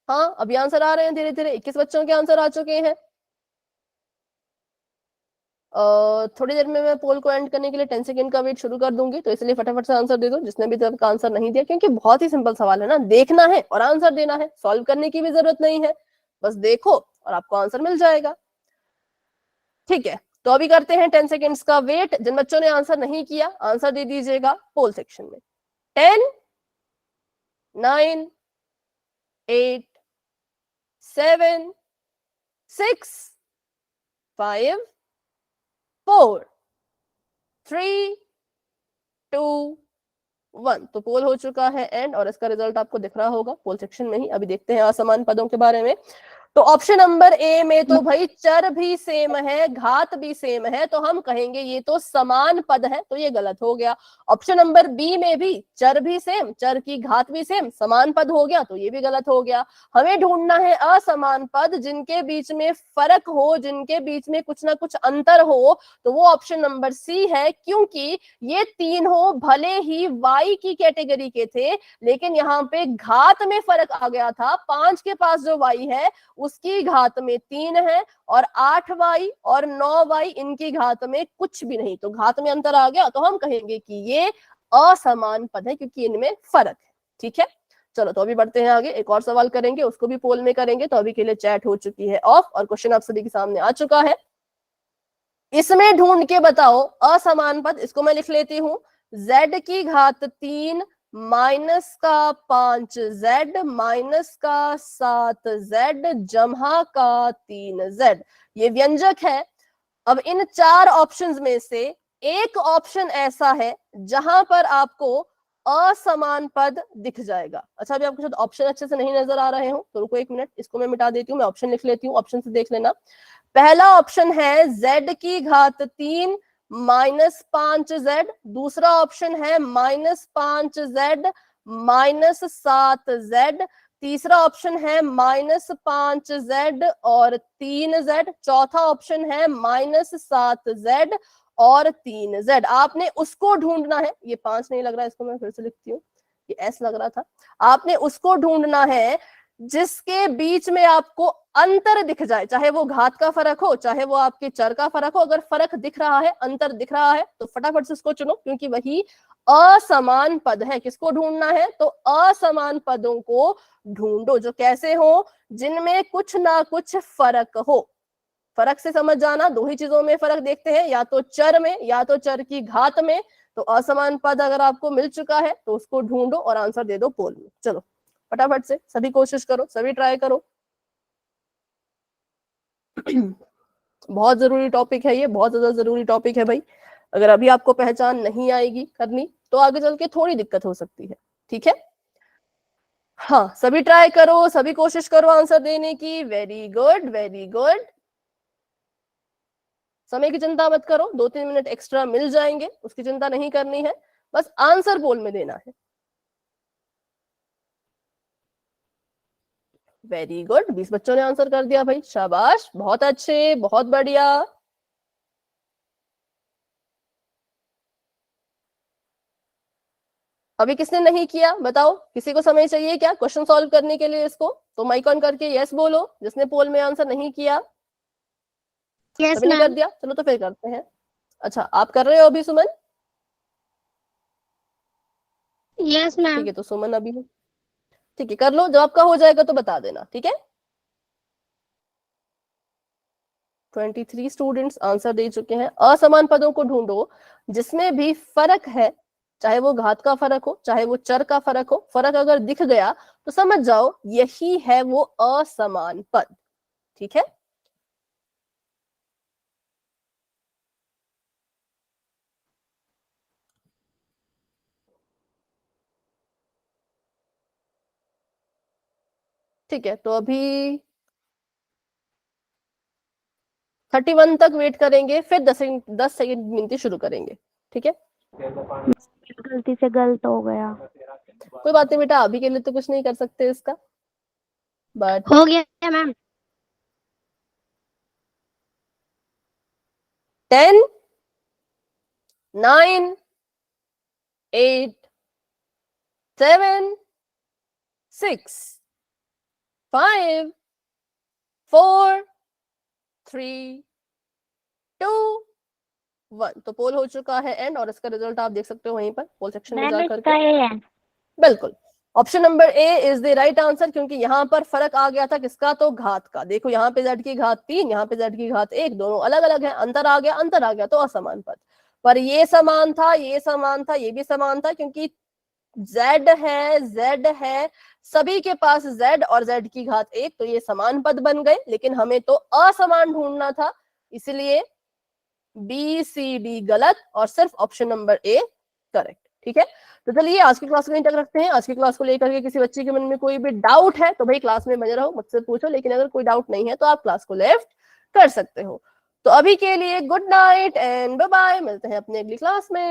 हाँ अभी आंसर आ रहे हैं धीरे धीरे, 21 बच्चों के आंसर आ चुके हैं। थोड़ी देर में मैं पोल को एंड करने के लिए 10 सेकंड का वेट शुरू कर दूंगी, तो इसलिए फटाफट से आंसर दे दो जिसने भी तक आंसर नहीं दिया, क्योंकि बहुत ही सिंपल सवाल है ना, देखना है और आंसर देना है, सॉल्व करने की भी जरूरत नहीं है, बस देखो और आपको आंसर मिल जाएगा। ठीक है, तो अभी करते हैं 10 सेकेंड्स का वेट। जिन बच्चों ने आंसर नहीं किया आंसर दे दीजिएगा पोल सेक्शन में। 10 9 8 7 6 5 4 3 2 1। तो पोल हो चुका है एंड, और इसका रिजल्ट आपको दिख रहा होगा पोल सेक्शन में ही। अभी देखते हैं असमान पदों के बारे में। तो ऑप्शन नंबर ए में तो भाई चर भी सेम है, घात भी सेम है, तो हम कहेंगे ये तो समान पद है, तो ये गलत हो गया। ऑप्शन नंबर बी में भी चर भी सेम, चर की घात भी सेम, समान पद हो गया, तो ये भी गलत हो गया। हमें ढूंढना है असमान पद जिनके बीच में फर्क हो, जिनके बीच में कुछ ना कुछ अंतर हो, तो वो ऑप्शन नंबर सी है, क्योंकि ये तीनों भले ही वाई की कैटेगरी के थे, लेकिन यहाँ पे घात में फर्क आ गया था। 5 के पास जो वाई है उसकी घात में 3 है, और 8y और 9y इनकी घात में कुछ भी नहीं, तो घात में अंतर आ गया, तो हम कहेंगे कि ये असमान पद है, क्योंकि इनमें फर्क है। ठीक है, चलो तो अभी बढ़ते हैं आगे, एक और सवाल करेंगे, उसको भी पोल में करेंगे। तो अभी के लिए चैट हो चुकी है ऑफ और क्वेश्चन आप सभी के सामने आ चुका है। इसमें ढूंढ के बताओ असमान पद, इसको मैं लिख लेती हूं, z की घात 3 माइनस का 5z माइनस का 7z जमा का 3z, ये व्यंजक है। अब इन चार ऑप्शंस में से एक ऑप्शन ऐसा है जहां पर आपको असमान पद दिख जाएगा। अच्छा, अभी आपको शायद ऑप्शन अच्छे से नहीं नजर आ रहे हो तो रुको एक मिनट, इसको मैं मिटा देती हूँ, मैं ऑप्शन लिख लेती हूँ, ऑप्शन से देख लेना। पहला ऑप्शन है z की घात 3 माइनस 5z, दूसरा ऑप्शन है माइनस 5z माइनस 7z, तीसरा ऑप्शन है माइनस 5z और 3z, चौथा ऑप्शन है माइनस 7z और 3z। आपने उसको ढूंढना है, ये 5 नहीं लग रहा है, इसको मैं फिर से लिखती हूँ, ये s लग रहा था। आपने उसको ढूंढना है जिसके बीच में आपको अंतर दिख जाए, चाहे वो घात का फर्क हो, चाहे वो आपके चर का फर्क हो। अगर फर्क दिख रहा है, अंतर दिख रहा है, तो फटाफट से उसको चुनो, क्योंकि वही असमान पद है। किसको ढूंढना है? तो असमान पदों को ढूंढो, जो कैसे हो, जिनमें कुछ ना कुछ फर्क हो। फर्क से समझ जाना, दो ही चीजों में फर्क देखते हैं, या तो चर में या तो चर की घात में। तो असमान पद अगर आपको मिल चुका है तो उसको ढूंढो और आंसर दे दो पोल में। चलो फटाफट से सभी कोशिश करो, सभी ट्राई करो। बहुत जरूरी टॉपिक है ये, बहुत ज्यादा जरूरी टॉपिक है भाई। अगर अभी आपको पहचान नहीं आएगी करनी तो आगे चल के थोड़ी दिक्कत हो सकती है, ठीक है। हाँ, सभी ट्राई करो, सभी कोशिश करो आंसर देने की। Very good, very good. समय की चिंता मत करो, 2-3 मिनट एक्स्ट्रा मिल जाएंगे, उसकी चिंता नहीं करनी है, बस आंसर पोल में देना है। वेरी गुड, 20 बच्चों ने आंसर कर दिया भाई, शाबाश, बहुत अच्छे, बहुत बढ़िया। अभी किसने नहीं किया बताओ? किसी को समय चाहिए क्या क्वेश्चन सॉल्व करने के लिए? इसको तो माइक ऑन करके यस बोलो, जिसने पोल में आंसर नहीं किया। यस सभी ने कर दिया? चलो तो फिर करते हैं। अच्छा, आप कर रहे हो अभी सुमन? यस ठीक मैम। है, तो सुमन अभी, ठीक है कर लो, जब आपका हो जाएगा तो बता देना, ठीक है। 23 स्टूडेंट्स आंसर दे चुके हैं। असमान पदों को ढूंढो जिसमें भी फर्क है, चाहे वो घात का फर्क हो, चाहे वो चर का फर्क हो। फर्क अगर दिख गया तो समझ जाओ यही है वो असमान पद, ठीक है। ठीक है, तो अभी 31 तक वेट करेंगे, फिर 10 सेकंड गिनती शुरू करेंगे, ठीक है। गलती से गलत हो गया। कोई बात नहीं बेटा, अभी के लिए तो कुछ नहीं कर सकते इसका, बट हो गया मैम। 10 9 8 7 6 5 4 3 2 1। तो पोल हो चुका है एंड, और इसका रिजल्ट आप देख सकते हो वहीं पर पोल सेक्शन में मैम जाकर इसका के। ए है। बिल्कुल, option number A is the right answer, क्योंकि यहाँ पर फर्क आ गया था किसका? तो घात का। देखो यहाँ पे z की घात 3, यहाँ पे z की घात 1, दोनों अलग अलग है, अंतर आ गया, अंतर आ गया तो असमान पद। पर ये समान था, ये समान था, ये भी समान था, क्योंकि z है, सभी के पास z और z की घात 1, तो ये समान पद बन गए। लेकिन हमें तो असमान ढूंढना था, इसलिए बी सी डी गलत और सिर्फ ऑप्शन नंबर ए करेक्ट, ठीक है। तो चलिए आज की क्लास को यहीं तक रखते हैं। आज की क्लास को लेकर के किसी बच्चे के मन में कोई भी डाउट है तो भाई क्लास में बने रहो, मुझसे पूछो, लेकिन अगर कोई डाउट नहीं है तो आप क्लास को लेफ्ट कर सकते हो। तो अभी के लिए good night and bye bye, मिलते हैं अपनी अगली क्लास में।